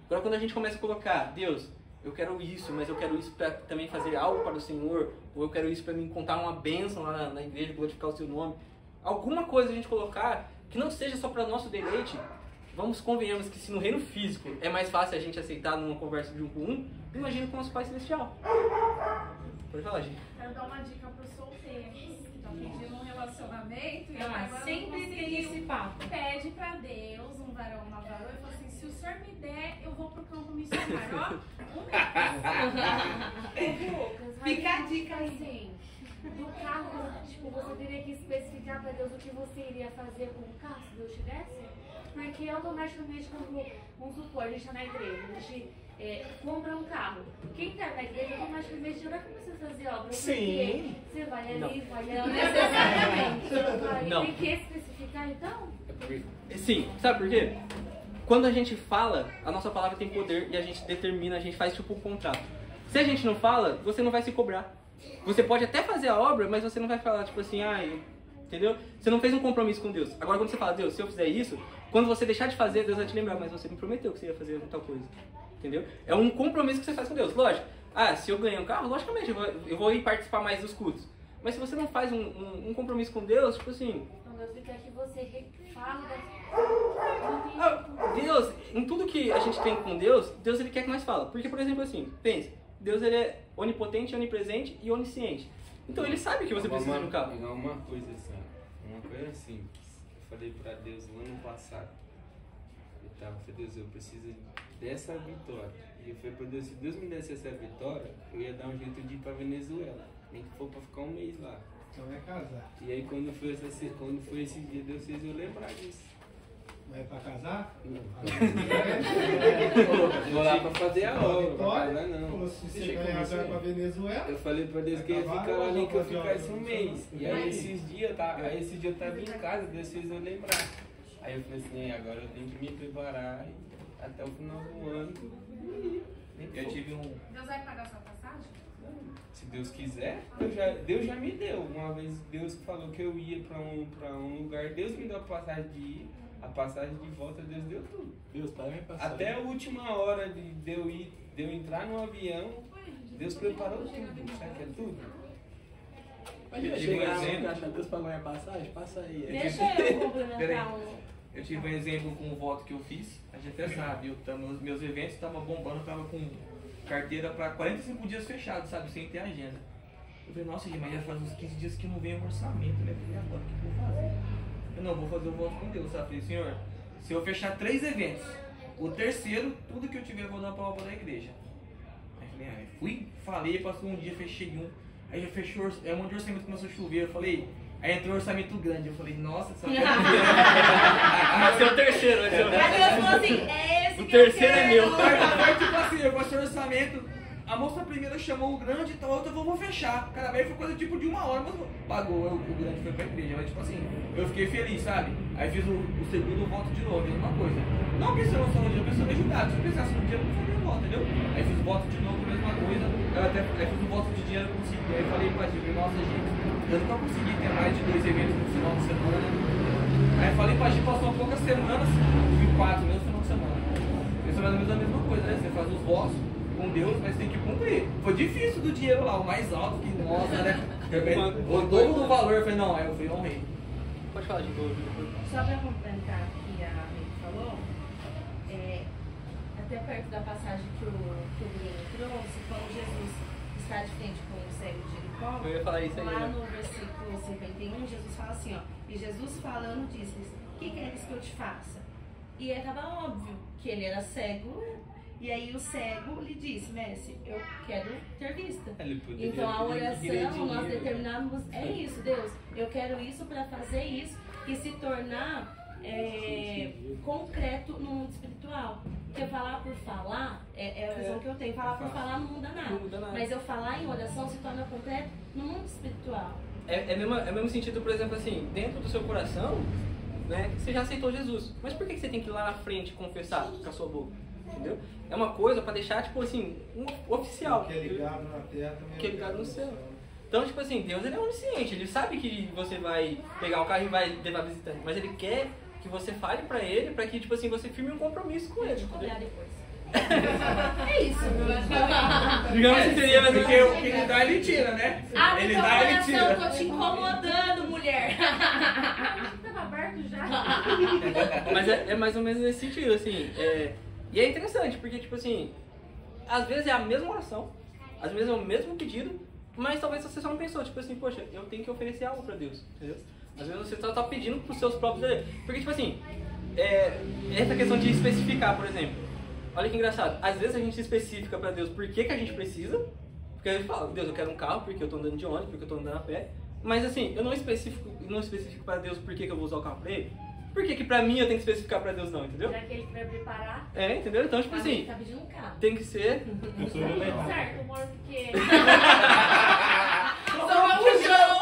Agora quando a gente começa a colocar, Deus, eu quero isso, mas eu quero isso para também fazer algo para o Senhor, ou eu quero isso para me contar uma bênção lá na igreja, glorificar o seu nome. Alguma coisa a gente colocar que não seja só para nosso deleite. Convenhamos que se no reino físico é mais fácil a gente aceitar numa conversa de um com um, imagina com o nosso Pai Celestial. Pode falar, gente. Quero dar uma dica para os solteiros. Estão pedindo um relacionamento e Ah, agora sempre não tem esse papo. Pede para Deus, um varão, uma varoa, e fala assim, se o senhor me der, eu vou pro campo missionário. Ó, Fica a dica aí. Assim, do carro, tipo, você teria que especificar para Deus o que você iria fazer com o carro, se Deus tivesse? Porque automaticamente, quando, vamos supor, a gente está na igreja, a gente compra um carro. Quem está na igreja, automaticamente já vai começar a fazer obra. Sim. Porque você vai ali, Não. vai Não ali. necessariamente. Não. Tem que especificar, então? Sim, sabe por quê? Quando a gente fala, a nossa palavra tem poder e a gente determina, a gente faz tipo um contrato. Se a gente não fala, você não vai se cobrar. Você pode até fazer a obra, mas você não vai falar tipo assim, entendeu? Você não fez um compromisso com Deus. Agora quando você fala, Deus, se eu fizer isso, quando você deixar de fazer, Deus vai te lembrar, mas você me prometeu que você ia fazer tal coisa. Entendeu? É um compromisso que você faz com Deus. Lógico. Se eu ganhar um carro, logicamente eu vou ir participar mais dos cultos. Mas se você não faz um compromisso com Deus, tipo assim... Então Deus quer que você fale Deus, em tudo que a gente tem com Deus, Deus ele quer que nós fala. Porque, por exemplo, assim, pense, Deus ele é onipotente, onipresente e onisciente. Então ele sabe que você precisa de um carro. Uma coisa simples. Eu falei pra Deus no ano passado. Eu falei, Deus, eu preciso dessa vitória. E eu falei pra Deus, se Deus me desse essa vitória, eu ia dar um jeito de ir pra Venezuela. Nem que for pra ficar um mês lá. Então vai casar. E aí quando foi esse dia, Deus fez eu lembrar disso. Vai pra casar? Não. Vou lá pra fazer a obra, pra casar não. Se você ganhar, vai pra Venezuela. Eu falei pra Deus que eu ia ficar lá, nem que eu ficasse um mês. E aí esse dia eu tava em casa, Deus fez eu lembrar. Aí eu falei assim, agora eu tenho que me preparar até o final do ano. Eu tive Deus vai pagar sua passagem? Se Deus quiser, Deus já me deu. Uma vez Deus falou que eu ia pra um lugar, Deus me deu a passagem de ir, a passagem de volta, Deus deu tudo. Deus, paga minha passagem. Até a última hora de eu entrar no avião, Deus preparou tudo. Sabe que é tudo? Eu tive um exemplo, achar Deus pagou minha passagem? Passa aí. Deixa eu complementar Eu tive um exemplo com o voto que eu fiz, a gente até sabe, os meus eventos estavam bombando, eu tava com carteira para 45 dias fechados, sabe, sem ter agenda. Eu falei, nossa, gente, mas já faz uns 15 dias que não vem um orçamento, né? Eu falei, agora o que eu vou fazer? Eu não, vou fazer o voto com Deus, sabe? Eu falei, Senhor, se eu fechar 3 eventos, o terceiro, tudo que eu tiver eu vou dar para a obra da igreja. Aí eu falei, falei, passou um dia, fechei um, aí já fechou, um monte de orçamento começou a chover, eu falei... Aí entrou um orçamento grande, eu falei, nossa, essa Vai ser o terceiro, vai ser o Aí Deus falou assim, é esse O que terceiro é meu. Aí, tipo assim, eu passei o orçamento, a moça primeiro chamou o grande e a outra eu vou fechar. Cara, aí foi coisa tipo de 1 hora, mas pagou, o grande foi pra igreja. Mas tipo assim, eu fiquei feliz, sabe? Aí fiz o segundo voto de novo, mesma coisa. Não pensando só no dia, pensando em ajudar. Se eu pensasse no dia, eu não fazia voto, entendeu? Aí fiz o voto de novo, mesma coisa. Aí fiz o voto de dinheiro, eu consegui. Aí falei pra gente, nossa gente, eu nunca consegui ter mais de 2 eventos no final de semana. Aí falei pra gente, passou poucas semanas, tive 4 mesmo no final de semana. Isso é mais ou menos a mesma coisa, né? Você faz os votos com Deus, mas tem que cumprir. Foi difícil do dinheiro lá, o mais alto que nossa, né? O dobro do valor, eu falei, não, aí eu fui honrei. Pode falar de novo. Só para complementar o que a Rita falou, até perto da passagem que o Bruno trouxe, quando Jesus está de frente com o cego de Jericó, Eu ia falar isso aí, lá né? no versículo 51, Jesus fala assim, ó, e Jesus falando disse-lhes, o que queres que eu te faça? E estava óbvio que ele era cego, e aí o cego lhe disse, mestre, eu quero ter vista. Então a oração, nós determinamos, é isso, Deus, eu quero isso para fazer isso e se tornar concreto no mundo espiritual. Porque falar por falar, é a visão que eu tenho, falar por falar não muda nada. Não muda nada. Mas eu falar em oração se torna concreto no mundo espiritual. É o mesmo sentido, por exemplo, assim, dentro do seu coração, né, você já aceitou Jesus. Mas por que você tem que ir lá na frente confessar com a sua boca? Entendeu? É uma coisa para deixar, tipo assim, oficial. O que é ligado na terra também O que é ligado no céu. Então, tipo assim, Deus ele é onisciente, ele sabe que você vai pegar o carro e vai levar visitante, mas ele quer que você fale pra ele, pra que, tipo assim, você firme um compromisso com ele, entendeu? É isso. Digamos que seria mais ou Porque menos. o que ele dá, ele tira, né? Abre Ele teu dá, ele coração, tira. tô te incomodando, mulher. Tava aberto já. Mas é mais ou menos nesse sentido, assim. E é interessante, porque, tipo assim, às vezes é a mesma oração, às vezes é o mesmo pedido, mas talvez você só não pensou, tipo assim, poxa, eu tenho que oferecer algo pra Deus, entendeu? Às vezes você tá pedindo pros seus próprios desejos. Porque, tipo assim, essa questão de especificar, por exemplo. Olha que engraçado, às vezes a gente especifica pra Deus por que a gente precisa, porque a gente fala, Deus, eu quero um carro porque eu tô andando de ônibus, porque eu tô andando a pé, mas assim, eu não especifico pra Deus por que eu vou usar o carro pra ele. Por que pra mim eu tenho que especificar pra Deus não, entendeu? Será que ele vai preparar? Entendeu? Então, tipo Pra mim, assim, tá pedindo um carro. tem que ser... Certo, amor, porque... Toma pujão!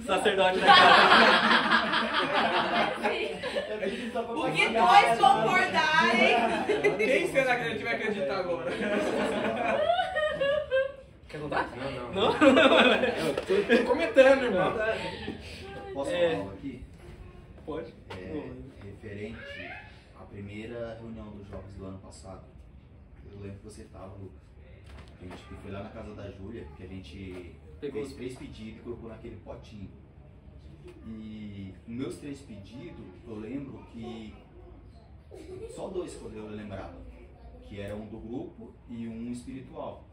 Sacerdote da casa. O que dois concordarem. Quem será que a gente vai acreditar agora? Quer contar? Não. Tô comentando, irmão. Posso falar algo aqui? Pode. Referente à primeira reunião dos jovens do ano passado. Eu lembro que você estava, Lucas. A gente foi lá na casa da Júlia, que a gente fez 3 pedidos e colocou naquele potinho. E os meus 3 pedidos, eu lembro que só 2 que eu lembrava. Que era um do grupo e um espiritual.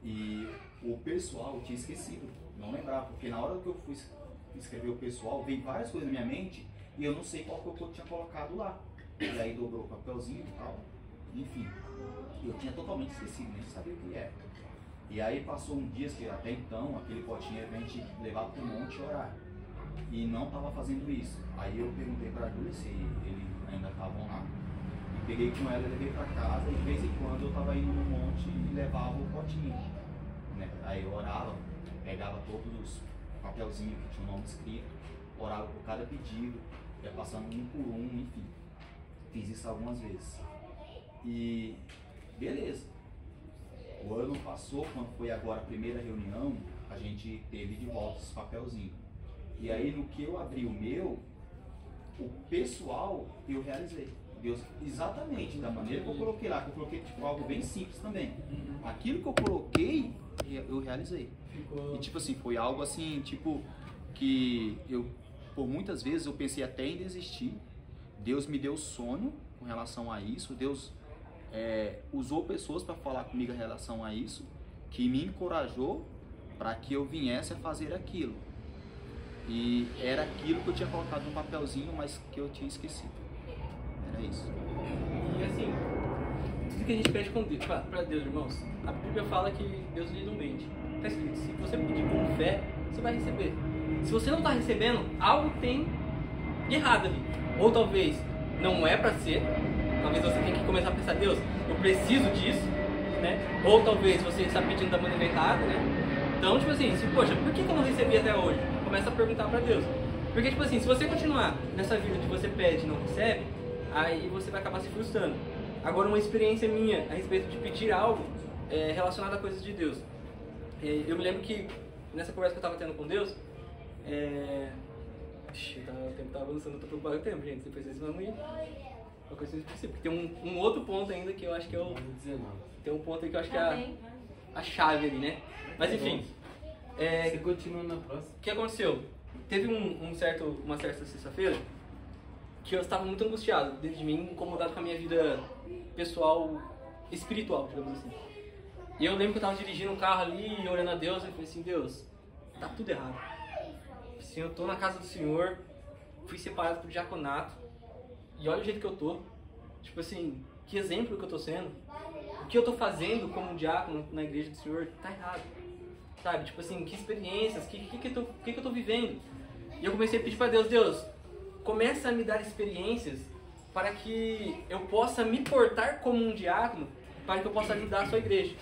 E o pessoal eu tinha esquecido, não lembrava, porque na hora que eu fui escrever o pessoal, veio várias coisas na minha mente e eu não sei qual que eu tinha colocado lá. E aí dobrou o papelzinho e tal, enfim. Eu tinha totalmente esquecido, nem sabia o que era. E aí passou um dia que até então aquele potinho era pra gente levar pro monte e orar. E não tava fazendo isso. Aí eu perguntei pra Júlia se eles ainda estavam lá. E peguei com ela e levei pra casa e de vez em quando eu tava indo no monte e levava o potinho. Né? Aí eu orava, pegava todos os papelzinhos que tinha o nome escrito, orava por cada pedido, ia passando um por um, enfim. Fiz isso algumas vezes. E beleza. O ano passou, quando foi agora a primeira reunião, a gente teve de volta esse papelzinho. E aí no que eu abri o meu, o pessoal eu realizei. Deus, exatamente da maneira que eu coloquei lá, que eu coloquei tipo algo bem simples também. Aquilo que eu coloquei, eu realizei. E tipo assim, foi algo assim, tipo, que eu, por muitas vezes eu pensei até em desistir. Deus me deu sonho com relação a isso. Deus usou pessoas para falar comigo em relação a isso, que me encorajou para que eu viesse a fazer aquilo. E era aquilo que eu tinha colocado no papelzinho, mas que eu tinha esquecido. Era isso. E assim, tudo que a gente pede pra Deus, irmãos, a Bíblia fala que Deus lhe não mente. Está escrito, se você pedir com fé, você vai receber. Se você não está recebendo, algo tem de errado ali. Ou talvez não é pra ser, talvez você tenha que começar a pensar, Deus, eu preciso disso, né? Ou talvez você está pedindo da maneira errada, né? Então, tipo assim, poxa, por que eu não recebi até hoje? Começa a perguntar pra Deus. Porque, tipo assim, se você continuar nessa vida que você pede e não recebe, aí você vai acabar se frustrando. Agora, uma experiência minha a respeito de pedir algo relacionado a coisas de Deus. Eu me lembro que nessa conversa que eu estava tendo com Deus, o tempo estava avançando, eu tô preocupado com o tempo, gente. Depois vocês vão ir. Uma coisa específica. Tem um outro ponto ainda que eu acho que é o. Tem um ponto aí que eu acho que é a chave ali, né? Mas enfim. Você continua na próxima. O que aconteceu? Teve uma certa sexta-feira que eu estava muito angustiado dentro de mim, incomodado com a minha vida pessoal, espiritual, digamos assim. E eu lembro que eu estava dirigindo um carro ali, olhando a Deus, e falei assim, Deus, tá tudo errado. Assim, eu tô na casa do Senhor, fui separado pro diaconato, e olha o jeito que eu tô. Tipo assim, que exemplo que eu tô sendo. O que eu tô fazendo como diácono na igreja do Senhor tá errado. Sabe, tipo assim, que experiências, que eu tô vivendo. E eu comecei a pedir para Deus, Deus, começa a me dar experiências para que eu possa me portar como um diácono, para que eu possa ajudar a sua igreja.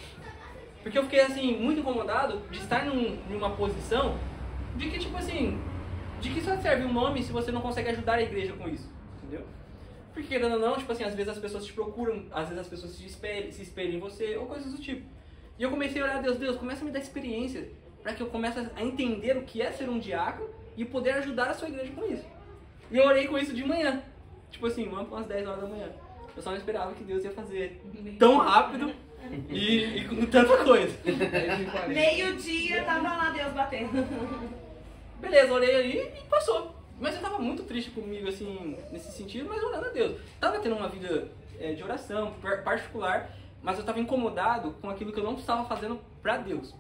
Porque eu fiquei assim, muito incomodado de estar numa posição de que, tipo assim, de que só serve um nome se você não consegue ajudar a igreja com isso, entendeu? Porque, querendo ou não, tipo assim, às vezes as pessoas te procuram, às vezes as pessoas se espelham em você, ou coisas do tipo. E eu comecei a orar a Deus, Deus, começa a me dar experiência para que eu comece a entender o que é ser um diácono e poder ajudar a sua igreja com isso. E eu orei com isso de manhã, tipo assim, umas 10 horas da manhã. Eu só não esperava que Deus ia fazer tão rápido e com tanta coisa. Meio-dia tava lá Deus batendo. Beleza, orei ali e passou. Mas eu tava muito triste comigo, assim, nesse sentido, mas orando a Deus. Tava tendo uma vida de oração particular, mas eu tava incomodado com aquilo que eu não estava fazendo pra Deus.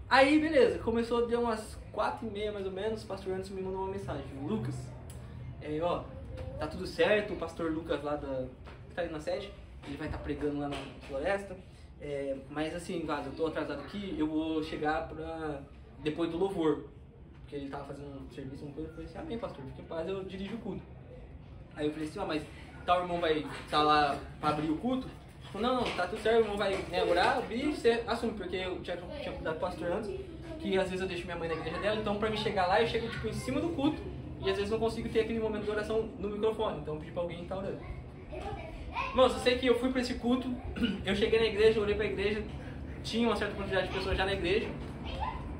Aí, beleza, começou, deu umas 4h30 mais ou menos, o pastor Anderson me mandou uma mensagem. Lucas, ó, tá tudo certo, o pastor Lucas lá que tá ali na sede, ele vai estar pregando lá na floresta, mas assim, Vaz, eu tô atrasado aqui, eu vou chegar pra depois do louvor, porque ele tava fazendo um serviço, uma coisa, eu falei assim, amém, pastor, fique em paz, eu dirijo o culto. Aí eu falei assim, mas tal irmão vai estar lá pra abrir o culto? Ele falou, não, tá tudo certo, o irmão vai orar, abrir, você assume, porque eu tinha cuidado do pastor antes, que às vezes eu deixo minha mãe na igreja dela, então pra mim chegar lá, eu chego tipo em cima do culto, e às vezes não consigo ter aquele momento de oração no microfone, então eu pedi pra alguém estar orando. Bom, só sei que eu fui pra esse culto, eu cheguei na igreja, orei pra igreja, tinha uma certa quantidade de pessoas já na igreja,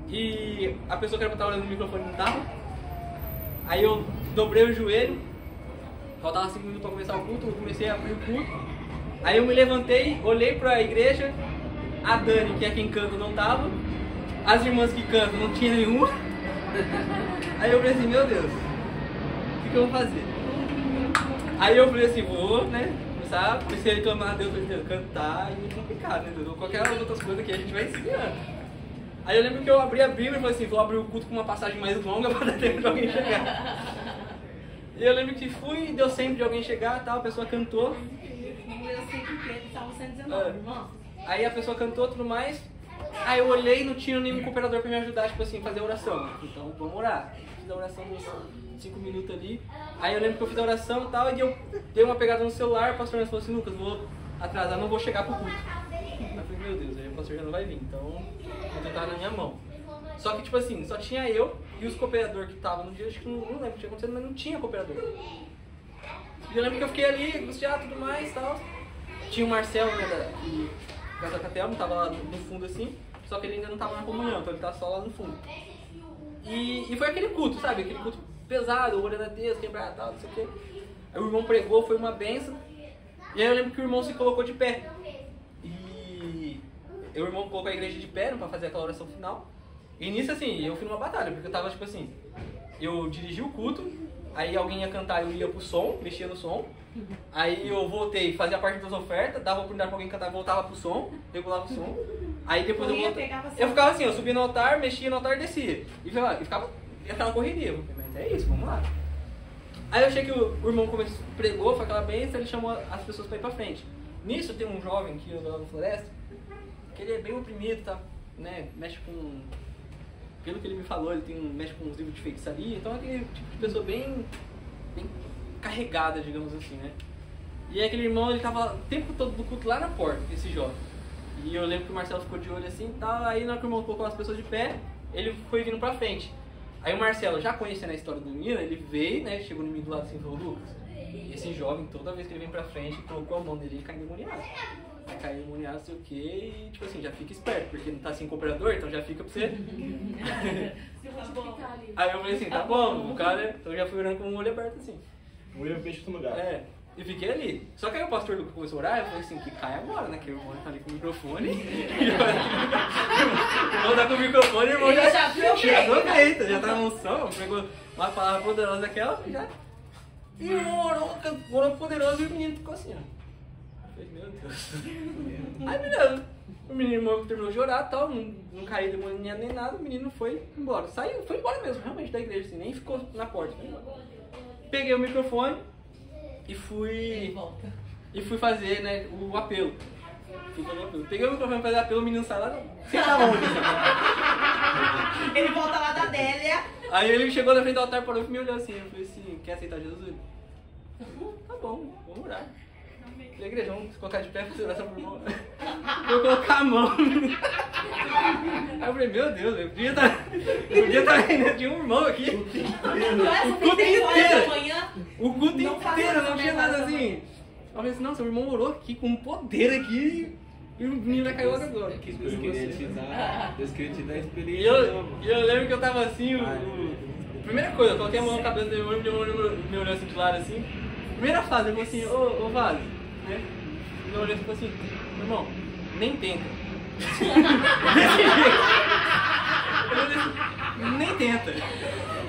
e a pessoa que era pra estar orando no microfone não tava. Aí eu dobrei o joelho, faltava 5 minutos pra começar o culto, eu comecei a abrir o culto. Aí eu me levantei, olhei pra igreja, a Dani, que é quem canta, não tava, as irmãs que cantam não tinha nenhuma. Aí eu falei assim, meu Deus, o que eu vou fazer? Aí eu falei assim, vou, né, comecei a reclamar a Deus, cantar e é complicado, né, Deus? Qualquer outras coisas aqui a gente vai ensinando. Aí eu lembro que eu abri a Bíblia e falei assim, vou abrir o culto com uma passagem mais longa para dar tempo de alguém chegar. E eu lembro que fui, deu sempre de alguém chegar, tal, a pessoa cantou. Eu sei que Pedro estava 119, irmão. Aí a pessoa cantou tudo mais. Aí eu olhei e não tinha nenhum cooperador pra me ajudar, tipo assim, fazer a oração. Então vamos orar. Fiz a oração dos 5 minutos ali. Aí eu lembro que eu fiz a oração e tal, e eu dei uma pegada no celular, o pastor falou assim, Lucas, vou atrasar, não vou chegar pro culto. Aí eu falei, meu Deus, aí o pastor já não vai vir, então vou tentar na minha mão. Só que tipo assim, só tinha eu e os cooperadores que estavam no dia, acho que não lembro o que tinha acontecido, mas não tinha cooperador. E eu lembro que eu fiquei ali, angustiado e tudo mais e tal. Tinha o Marcelo, né, da Casa Catel, tava lá no fundo assim, só que ele ainda não tava na comunhão, então ele tava só lá no fundo. E foi aquele culto, sabe? Aquele culto pesado, orando a Deus, quebrar e tal, não sei o quê. Aí o irmão pregou, foi uma benção. E aí eu lembro que o irmão se colocou de pé. E o irmão colocou a igreja de pé pra fazer aquela oração final. E nisso, assim, eu fui numa batalha, porque eu tava tipo assim, eu dirigi o culto, aí alguém ia cantar, eu ia pro som, mexia no som. Aí eu voltei, fazia parte das ofertas, dava oportunidade pra alguém cantar, voltava pro som, regulava o som. Aí depois eu voltei. Eu ficava assim, eu subia no altar, mexia no altar e descia. E ficava aquela correria. Eu falei, mas é isso, vamos lá. Aí eu achei que o irmão pregou, foi aquela bênção, ele chamou as pessoas pra ir pra frente. Nisso tem um jovem que anda lá no Floresta, que ele é bem oprimido, tá? Né? Mexe com... Pelo que ele me falou, ele mexe com uns livros de feitiçaria, então é aquele tipo de pessoa bem carregada, digamos assim, né? E aí aquele irmão, ele tava o tempo todo do culto lá na porta, esse jovem. E eu lembro que o Marcelo ficou de olho assim e tal, aí na hora que o irmão colocou as pessoas de pé, ele foi vindo pra frente. Aí o Marcelo, já conhecendo a história do menino, ele veio, né, chegou no menino do lado assim e falou, Lucas, esse jovem, toda vez que ele vem pra frente, colocou a mão nele, ele cai endemoniado. Vai cair endemoniado, não sei o que, e tipo assim, já fica esperto, porque não tá assim com o operador, então já fica pra você. Aí eu falei assim, tá bom, o cara, então eu já fui orando com o olho aberto assim. O olho peixe no lugar. É, e fiquei ali. Só que aí o pastor Lucas começou a orar, eu falei assim, que cai agora, né, que o irmão tá ali com o microfone. O irmão tá com o microfone, o irmão já aproveita, já tá na unção, pegou uma palavra poderosa daquela, já. E o irmão orou poderoso e o menino ficou assim, ó. Eu falei, meu Deus. Aí beleza. O menino terminou de orar e tal, não caiu demoniado nem nada, o menino foi embora. Saiu, foi embora mesmo, realmente, da igreja, assim, nem ficou na porta, foi embora. Peguei o microfone e fui fazer, né, o apelo. Peguei o microfone pra fazer apelo, o menino sai lá, sentava onde? Ele volta lá da Délia. Aí ele chegou na frente do altar, parou e me olhou assim, eu falei assim, quer aceitar Jesus? Tá bom, vamos orar. Falei, igreja, vamos se colocar de pé, fazer oração pro irmão. Vou colocar a mão. Aí eu falei, meu Deus, eu podia estar ainda, tinha um irmão aqui. O culto inteiro, não tinha nada assim. Eu falei assim, não, seu irmão orou aqui com um poder aqui. e o menino vai cair logo agora. Deus queria te dar a E experiência. eu lembro que eu tava assim, primeira coisa, eu coloquei a mão na cabeça dele, me olhou assim de lado assim. Primeira fase, eu falei assim, ô Vale, né? Me olhou e falou assim, meu irmão, nem tenta. Nem tenta.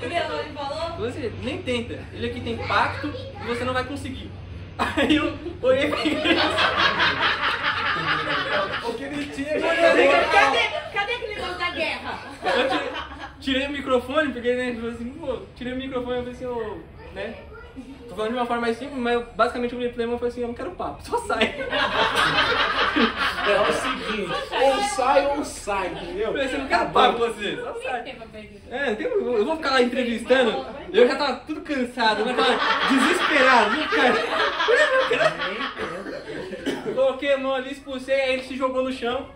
Ele falou? Você nem tenta. Ele aqui tem pacto e você não vai conseguir. Aí eu olhei pra igreja. O que ele tinha Cadê aquele negócio da guerra? Eu tirei o microfone, porque né, assim, pô, tirei o microfone e falei assim, ô, né? Tô falando de uma forma mais simples, mas basicamente eu olhei pro irmão e falei assim, eu não quero papo, só sai. É o seguinte, ou sai, entendeu? Eu falei assim, eu não quero papo com você, só sai. Eu vou ficar lá entrevistando, eu já tava tudo cansado, eu já tava desesperado, viu, cara? Coloquei a mão ali, expulsei, aí ele se jogou no chão,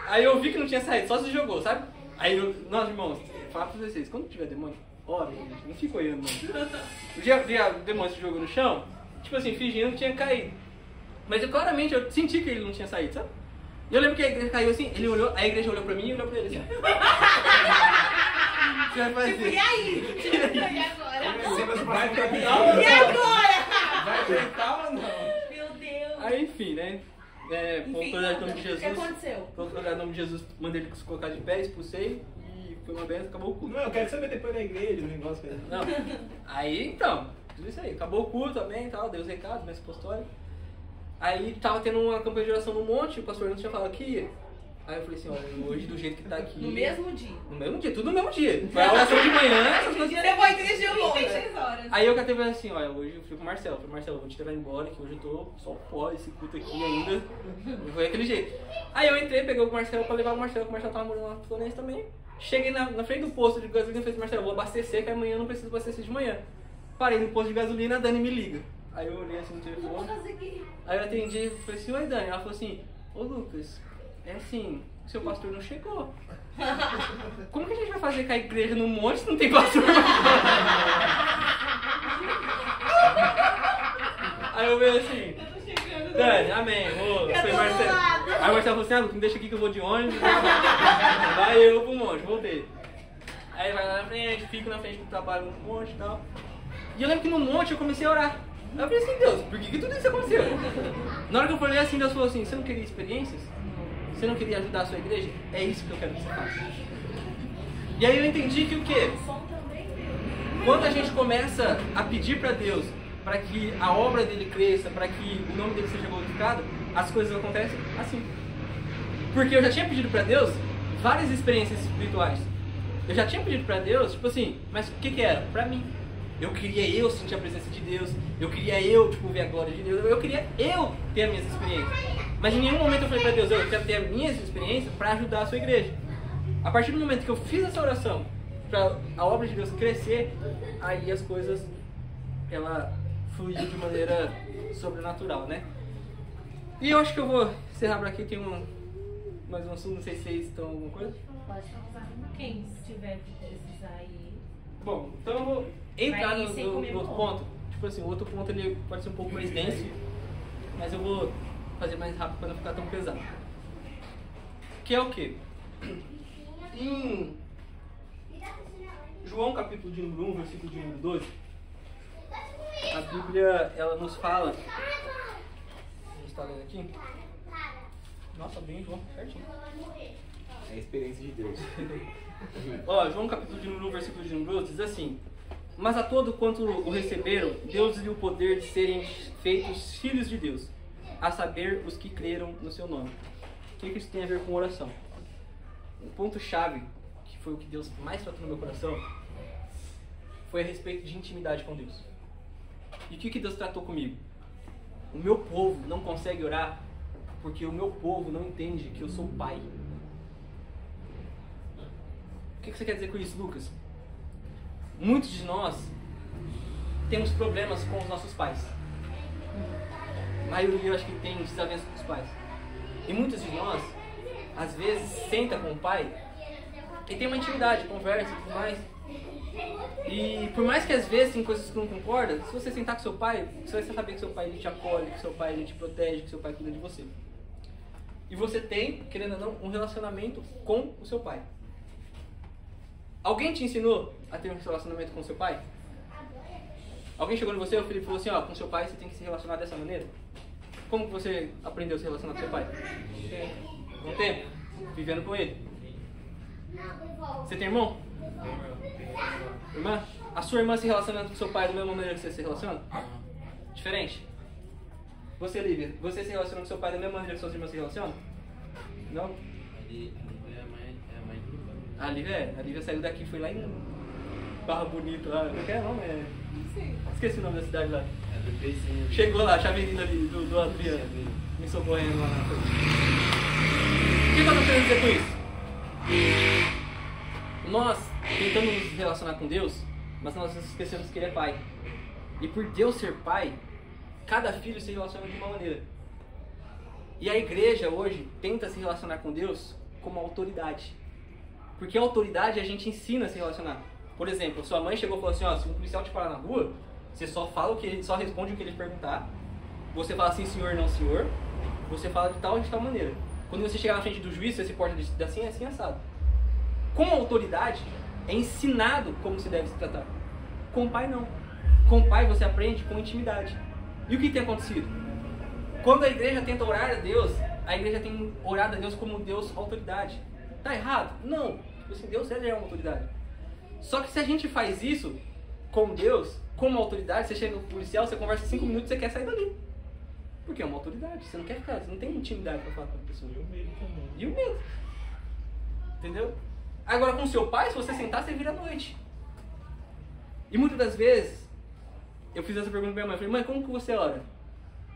aí eu vi que não tinha saído, só se jogou, sabe? Aí eu, nós irmãos, fala pra vocês, quando tiver demônio, ora, gente, não fica olhando não. Eu já vi o demônio se jogou no chão, tipo assim, fingindo que tinha caído. Mas claramente eu senti que ele não tinha saído, sabe? E eu lembro que a igreja caiu assim, ele olhou, a igreja olhou pra mim e olhou pra ele assim. O que vai fazer? Tipo, e aí? E agora? Vai E agora? Vai tentar ou não? Meu Deus. Aí enfim, né? Por autoridade em nome de O que Jesus. aconteceu? Por autoridade em nome de Jesus, mandei ele se colocar de pé, expulsei e foi uma benção, acabou o culto. Não, eu quero saber depois da igreja, o negócio. Não. Aí então, tudo isso aí. Acabou o culto também e tal, deu os recados, benção apostólica. Aí tava tendo uma campanha de oração no monte, o pastor não tinha falado que ia. Aí eu falei assim, olha, hoje do jeito que tá aqui. No mesmo dia. No mesmo dia, tudo no mesmo dia. Foi a oração de manhã, essas coisas. Depois dirigiu longe. 36 horas. Aí eu catei assim, olha, hoje eu fui com o Marcelo. Falei, Marcelo, eu vou te levar embora, que hoje eu tô só pó, esse culto aqui ainda. E foi aquele jeito. Aí eu entrei, peguei o Marcelo pra levar o Marcelo, que o Marcelo tava morando lá no Florêncio também. Cheguei na frente do posto de gasolina e falei, Marcelo, eu vou abastecer, que amanhã eu não preciso abastecer de manhã. Parei no posto de gasolina, a Dani me liga. Aí eu olhei assim no telefone. Aí eu atendi e falei assim, oi Dani. Ela falou assim, ô Lucas, é assim, seu pastor não chegou. Como que a gente vai fazer com a igreja no monte se não tem pastor? Aí eu veio assim, Dani, amém. Foi Marcelo. Aí o Marcelo falou assim, Lucas, me deixa aqui que eu vou de ônibus. Vai eu pro monte, voltei. Aí vai lá na frente, fico na frente do trabalho no monte e tal. E eu lembro que no monte eu comecei a orar. Aí eu falei assim, Deus, por que tudo isso aconteceu? Na hora que eu falei assim, Deus falou assim, você não queria experiências? Você não queria ajudar a sua igreja? É isso que eu quero que você faça. E aí eu entendi que o quê? Quando a gente começa a pedir para Deus, para que a obra dele cresça, para que o nome dele seja glorificado, as coisas acontecem assim. Porque eu já tinha pedido para Deus várias experiências espirituais. Eu já tinha pedido para Deus, tipo assim, mas o que era? Para mim. Eu queria eu sentir a presença de Deus, eu queria eu, tipo, ver a glória de Deus, eu queria eu ter as minhas experiências. Mas em nenhum momento eu falei pra Deus, eu quero ter as minhas experiências para ajudar a sua igreja. A partir do momento que eu fiz essa oração, para a obra de Deus crescer, aí as coisas, ela fluiu de maneira sobrenatural, né? E eu acho que eu vou encerrar por aqui, tem mais um assunto, não sei se vocês estão alguma coisa. Pode falar. Quem tiver que precisar ir. Bom, então eu vou entrar Vai ser no comigo outro bom. ponto. Tipo assim, o outro ponto ele pode ser um pouco mais denso, mas eu vou fazer mais rápido para não ficar tão pesado. Que é o quê? Em João capítulo de número 1, versículo de número 12, a Bíblia ela nos fala. A gente está lendo aqui? Nossa, bem João, certinho. É a experiência de Deus. Ó, João capítulo de número 1, versículo de número 12 diz assim: mas a todo quanto o receberam, Deus lhe deu o poder de serem feitos filhos de Deus, a saber, os que creram no seu nome. O que isso tem a ver com oração? Um ponto-chave, que foi o que Deus mais tratou no meu coração, foi a respeito de intimidade com Deus. E o que Deus tratou comigo? O meu povo não consegue orar porque o meu povo não entende que eu sou pai. O que você quer dizer com isso, Lucas? Muitos de nós temos problemas com os nossos pais. A maioria eu acho que tem desavença com os pais. E muitos de nós, às vezes, senta com o pai e tem uma intimidade, conversa e tudo mais. E por mais que às vezes tem coisas que não concorda, se você sentar com seu pai, você vai saber que seu pai ele te acolhe, que seu pai ele te protege, que seu pai cuida de você. e você tem, querendo ou não, um relacionamento com o seu pai. Alguém te ensinou a ter um relacionamento com o seu pai? Alguém chegou em você e falou assim, ó, com seu pai você tem que se relacionar dessa maneira? Como que você aprendeu a se relacionar com seu pai? Com o tempo? Vivendo com ele? Você tem irmão? Irmã? A sua irmã se relaciona com seu pai da mesma maneira que você se relaciona? Diferente? Você, Lívia, você se relaciona com seu pai da mesma maneira que suas irmãs se relacionam? Não? A Lívia é a mãe do... A Lívia saiu daqui, foi lá em Barra Bonita, lá. Não quer não? Esqueci o nome da cidade lá. É do Peizinho. Chegou lá, Chaveirinho ali do Adriano, me socorrendo lá na frente. O que eu tô querendo dizer com isso? Nós tentamos nos relacionar com Deus, mas nós nos esquecemos que Ele é Pai. E por Deus ser Pai, cada filho se relaciona de uma maneira. E a igreja hoje tenta se relacionar com Deus como autoridade. Porque a autoridade a gente ensina a se relacionar. Por exemplo, sua mãe chegou e falou assim, ó, se um policial te parar na rua, você só fala só responde o que ele perguntar. Você fala assim, senhor, não senhor. Você fala de tal maneira. Quando você chegar na frente do juiz, você se porta assim, assado. Como autoridade, é ensinado como se deve se tratar. Com o pai, não. Com o pai, você aprende com intimidade. E o que tem acontecido? Quando a igreja tenta orar a Deus, a igreja tem orado a Deus como Deus autoridade. Tá errado? Não. Assim, Deus é uma autoridade. Só que se a gente faz isso com Deus, como autoridade, você chega no policial, você conversa 5 minutos e você quer sair dali. Porque é uma autoridade. Você não quer ficar, você não tem intimidade para falar com a pessoa. E o medo também. E o medo. Entendeu? Agora com seu pai, se você sentar, você vira à noite. E muitas das vezes, eu fiz essa pergunta pra minha mãe. Eu falei, mãe, como que você ora?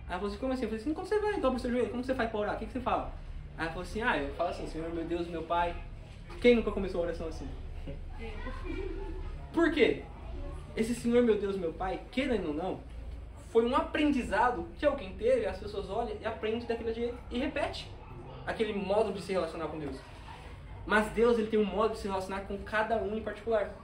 Aí ela falou assim, como assim? Eu falei assim, como você vai dobra o seu joelho? Como você faz pra orar? O que você fala? Aí ela falou assim, eu falo assim, Senhor, meu Deus, meu Pai. Quem nunca começou a oração assim? Por quê? Esse Senhor, meu Deus, meu Pai, querendo ou não, foi um aprendizado que alguém teve, as pessoas olham e aprendem daquele jeito e repete aquele modo de se relacionar com Deus. Mas Deus, ele tem um modo de se relacionar com cada um em particular.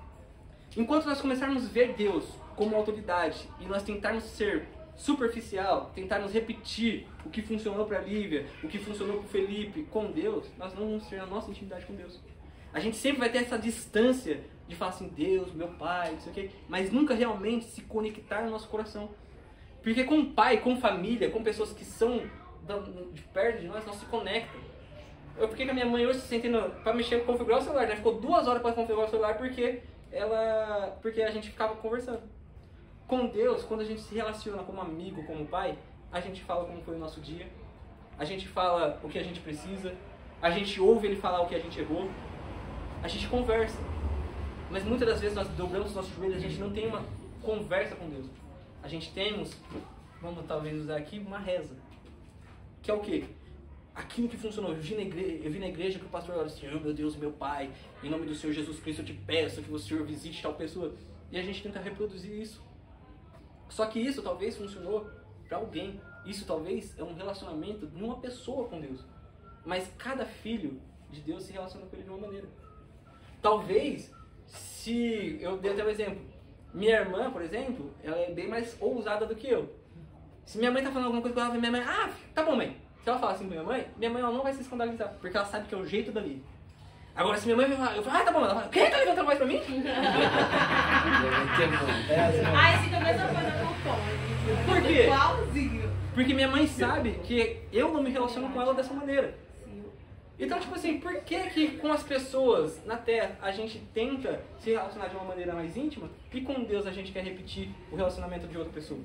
Enquanto nós começarmos a ver Deus como autoridade e nós tentarmos ser superficial, tentarmos repetir o que funcionou para a Lívia, o que funcionou para o Felipe com Deus, nós não vamos ter a nossa intimidade com Deus. A gente sempre vai ter essa distância de falar assim, Deus, meu Pai, não sei o quê, mas nunca realmente se conectar no nosso coração. Porque com o pai, com família, com pessoas que são de perto de nós, nós se conectam. Eu fiquei com a minha mãe hoje sentando para mexer, configurar o celular, né? Ficou 2 horas para configurar o celular porque a gente ficava conversando. Com Deus, quando a gente se relaciona como amigo, como pai, a gente fala como foi o nosso dia, a gente fala o que a gente precisa, a gente ouve ele falar o que a gente errou, a gente conversa. Mas muitas das vezes nós dobramos os nossos joelhos e a gente não tem uma conversa com Deus. A gente temos, vamos talvez usar aqui, uma reza. Que é o quê? Aquilo que funcionou. Eu vi na igreja que o pastor olha assim, meu Deus, meu Pai, em nome do Senhor Jesus Cristo eu te peço que o Senhor visite tal pessoa. E a gente tenta reproduzir isso. Só que isso talvez funcionou para alguém. Isso talvez é um relacionamento de uma pessoa com Deus. Mas cada filho de Deus se relaciona com ele de uma maneira. Talvez, se... Eu dei até um exemplo. Minha irmã, por exemplo, ela é bem mais ousada do que eu. Se minha mãe tá falando alguma coisa com ela, minha mãe... tá bom, mãe. Se ela falar assim pra minha mãe ela não vai se escandalizar. Porque ela sabe que é o jeito dali. Agora, se minha mãe falar, eu falo, tá bom. Ela fala, quem tá levantando mais pra mim? Esse também é mesma coisa com o Tom. Por quê? Igualzinho. Porque minha mãe sabe que eu não me relaciono com ela dessa maneira. Então, tipo assim, por que com as pessoas na Terra a gente tenta se relacionar de uma maneira mais íntima e com Deus a gente quer repetir o relacionamento de outra pessoa?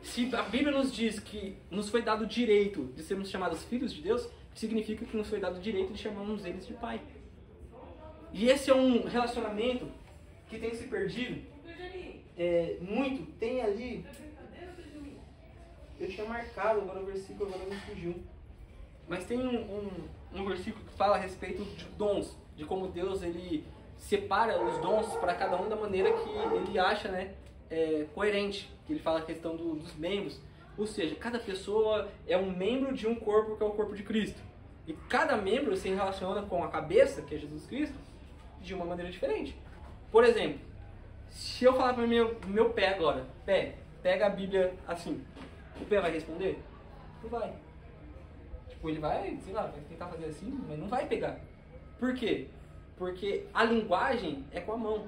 Se a Bíblia nos diz que nos foi dado o direito de sermos chamados filhos de Deus, significa que nos foi dado o direito de chamarmos eles de pai. E esse é um relacionamento que tem se perdido muito. Tem ali... Eu tinha marcado agora o versículo, agora me fugiu. Mas tem um versículo que fala a respeito de dons, de como Deus ele separa os dons para cada um da maneira que ele acha, né, coerente. Que ele fala a questão dos membros. Ou seja, cada pessoa é um membro de um corpo que é o corpo de Cristo. E cada membro se relaciona com a cabeça, que é Jesus Cristo, de uma maneira diferente. Por exemplo, se eu falar para o meu pé agora, pega a Bíblia assim, o pé vai responder? Não vai. Ou ele vai, sei lá, vai tentar fazer assim, mas não vai pegar. Por quê? Porque a linguagem é com a mão.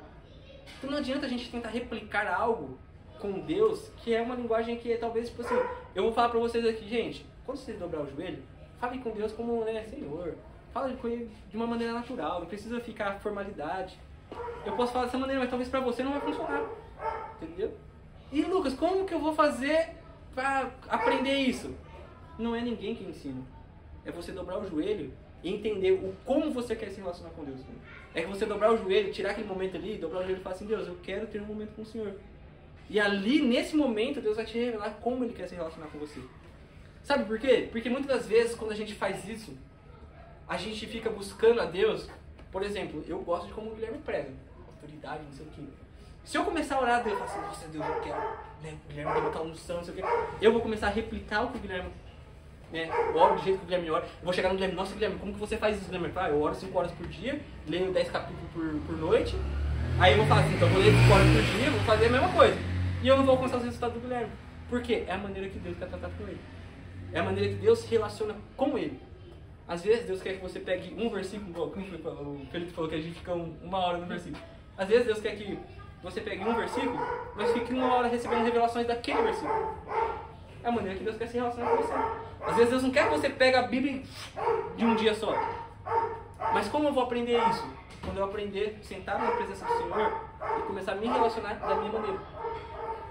Então não adianta a gente tentar replicar algo com Deus, que é uma linguagem que é talvez, tipo assim, eu vou falar pra vocês aqui, gente, quando vocês dobrar o joelho, fale com Deus como, né, Senhor. Fala com ele de uma maneira natural, não precisa ficar formalidade. Eu posso falar dessa maneira, mas talvez pra você não vai funcionar. Entendeu? E Lucas, como que eu vou fazer pra aprender isso? Não é ninguém que ensina. É você dobrar o joelho e entender como você quer se relacionar com Deus. É que você dobrar o joelho, tirar aquele momento ali, dobrar o joelho e falar assim, Deus, eu quero ter um momento com o Senhor. E ali, nesse momento, Deus vai te revelar como Ele quer se relacionar com você. Sabe por quê? Porque muitas das vezes, quando a gente faz isso, a gente fica buscando a Deus. Por exemplo, eu gosto de como o Guilherme prega. Autoridade, não sei o quê. Se eu começar a orar a Deus, eu falo assim, nossa Deus, eu quero, né, o Guilherme tem que botar unção, não sei o quê. Eu vou começar a replicar o que o Guilherme, né, oro do jeito que o Guilherme ora. Eu vou chegar no Guilherme, nossa Guilherme, como que você faz isso, Guilherme? Eu oro 5 horas por dia, leio 10 capítulos por noite. Aí eu vou falar assim, então eu vou ler 5 horas por dia, vou fazer a mesma coisa. E eu não vou alcançar os resultados do Guilherme. Por quê? É a maneira que Deus quer tratar com ele. É a maneira que Deus se relaciona com ele. Às vezes Deus quer que você pegue um versículo, como o Felipe falou que a gente fica uma hora no versículo. Às vezes Deus quer que você pegue um versículo, mas fique uma hora recebendo revelações daquele versículo. É a maneira que Deus quer se relacionar com você. Às vezes Deus não quer que você pegue a Bíblia de um dia só. Mas como eu vou aprender isso? Quando eu aprender, sentar na presença do Senhor e começar a me relacionar da minha maneira.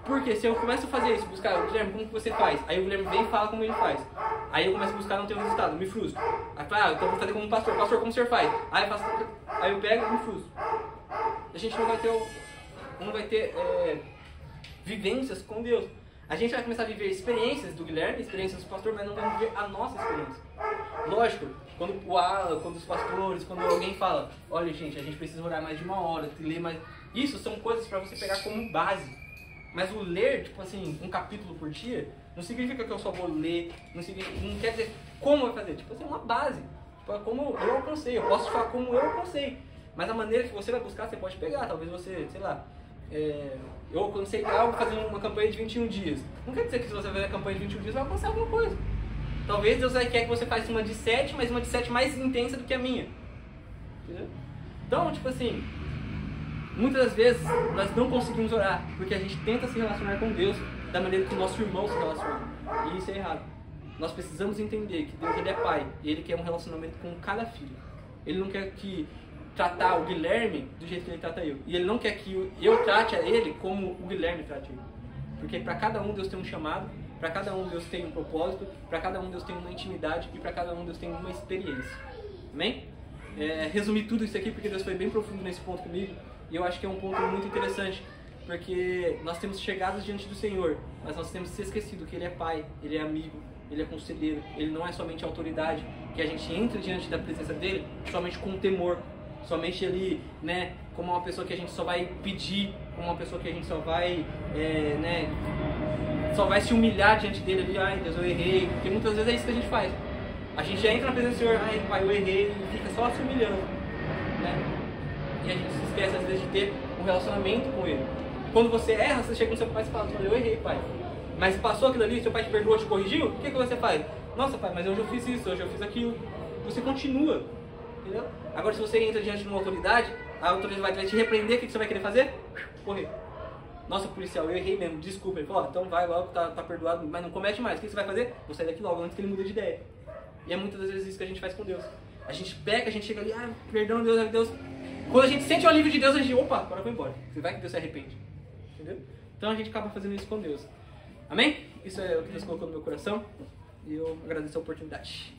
Porque se eu começo a fazer isso, buscar, Guilherme, como que você faz? Aí o Guilherme vem e fala como ele faz. Aí eu começo a buscar, não tenho resultado, me frustro. Aí eu falo, então eu vou fazer como um pastor. Pastor, como o senhor faz? Aí eu pego e me frustro. A gente não vai ter vivências com Deus. A gente vai começar a viver experiências do Guilherme, experiências do pastor, mas não vamos viver a nossa experiência. Lógico, quando o Alan, quando os pastores, quando alguém fala, olha gente, a gente precisa orar mais de 1 hora, ler mais... Isso são coisas para você pegar como base. Mas o ler, tipo assim, um capítulo por dia, não significa que eu só vou ler, não quer dizer como eu vou fazer. Tipo assim, é uma base. Tipo, como eu alcancei, eu posso te falar como eu alcancei. Mas a maneira que você vai buscar, você pode pegar. Talvez você, sei lá, eu alcancei algo fazendo uma campanha de 21 dias. Não quer dizer que se você fizer a campanha de 21 dias, vai alcançar alguma coisa. Talvez Deus quer que você faça uma de 7, mas uma de 7 mais intensa do que a minha. Entendeu? Então, tipo assim... Muitas das vezes nós não conseguimos orar porque a gente tenta se relacionar com Deus da maneira que o nosso irmão se relaciona. E isso é errado. Nós precisamos entender que Deus ele é pai e Ele quer um relacionamento com cada filho. Ele não quer que tratar o Guilherme do jeito que Ele trata eu. E Ele não quer que eu trate a Ele como o Guilherme trate ele. Porque para cada um Deus tem um chamado, para cada um Deus tem um propósito, para cada um Deus tem uma intimidade e para cada um Deus tem uma experiência. Amém? Resumir tudo isso aqui porque Deus foi bem profundo nesse ponto comigo. E eu acho que é um ponto muito interessante, porque nós temos chegado diante do Senhor, mas nós temos se esquecido que Ele é Pai, Ele é amigo, Ele é conselheiro, Ele não é somente autoridade, que a gente entra diante da presença dEle somente com temor, somente ali, né, como uma pessoa que a gente só vai pedir, como uma pessoa que a gente só vai, só vai se humilhar diante dEle ali, ai Deus, eu errei, porque muitas vezes é isso que a gente faz. A gente já entra na presença do Senhor, ai Pai, eu errei, e fica só se humilhando, né? E a gente se esquece às vezes de ter um relacionamento com Ele. Quando você erra, você chega no seu pai e fala, olha, eu errei, pai. Mas passou aquilo ali, seu pai te perdoou, te corrigiu, o que você faz? Nossa, pai, mas hoje eu fiz isso, hoje eu fiz aquilo. Você continua, entendeu? Agora se você entra diante de uma autoridade, a autoridade vai te repreender, o que você vai querer fazer? Correr. Nossa, policial, eu errei mesmo, desculpa. Ele falou, então vai logo, tá perdoado, mas não comete mais. O que você vai fazer? Vou sair daqui logo, antes que ele mude de ideia. E é muitas das vezes isso que a gente faz com Deus. A gente peca, a gente chega ali, perdão Deus. Quando a gente sente o alívio de Deus, a gente, opa, agora eu vou embora. Você vai que Deus se arrepende. Entendeu? Então a gente acaba fazendo isso com Deus. Amém? Isso é o que Deus colocou no meu coração. E eu agradeço a oportunidade.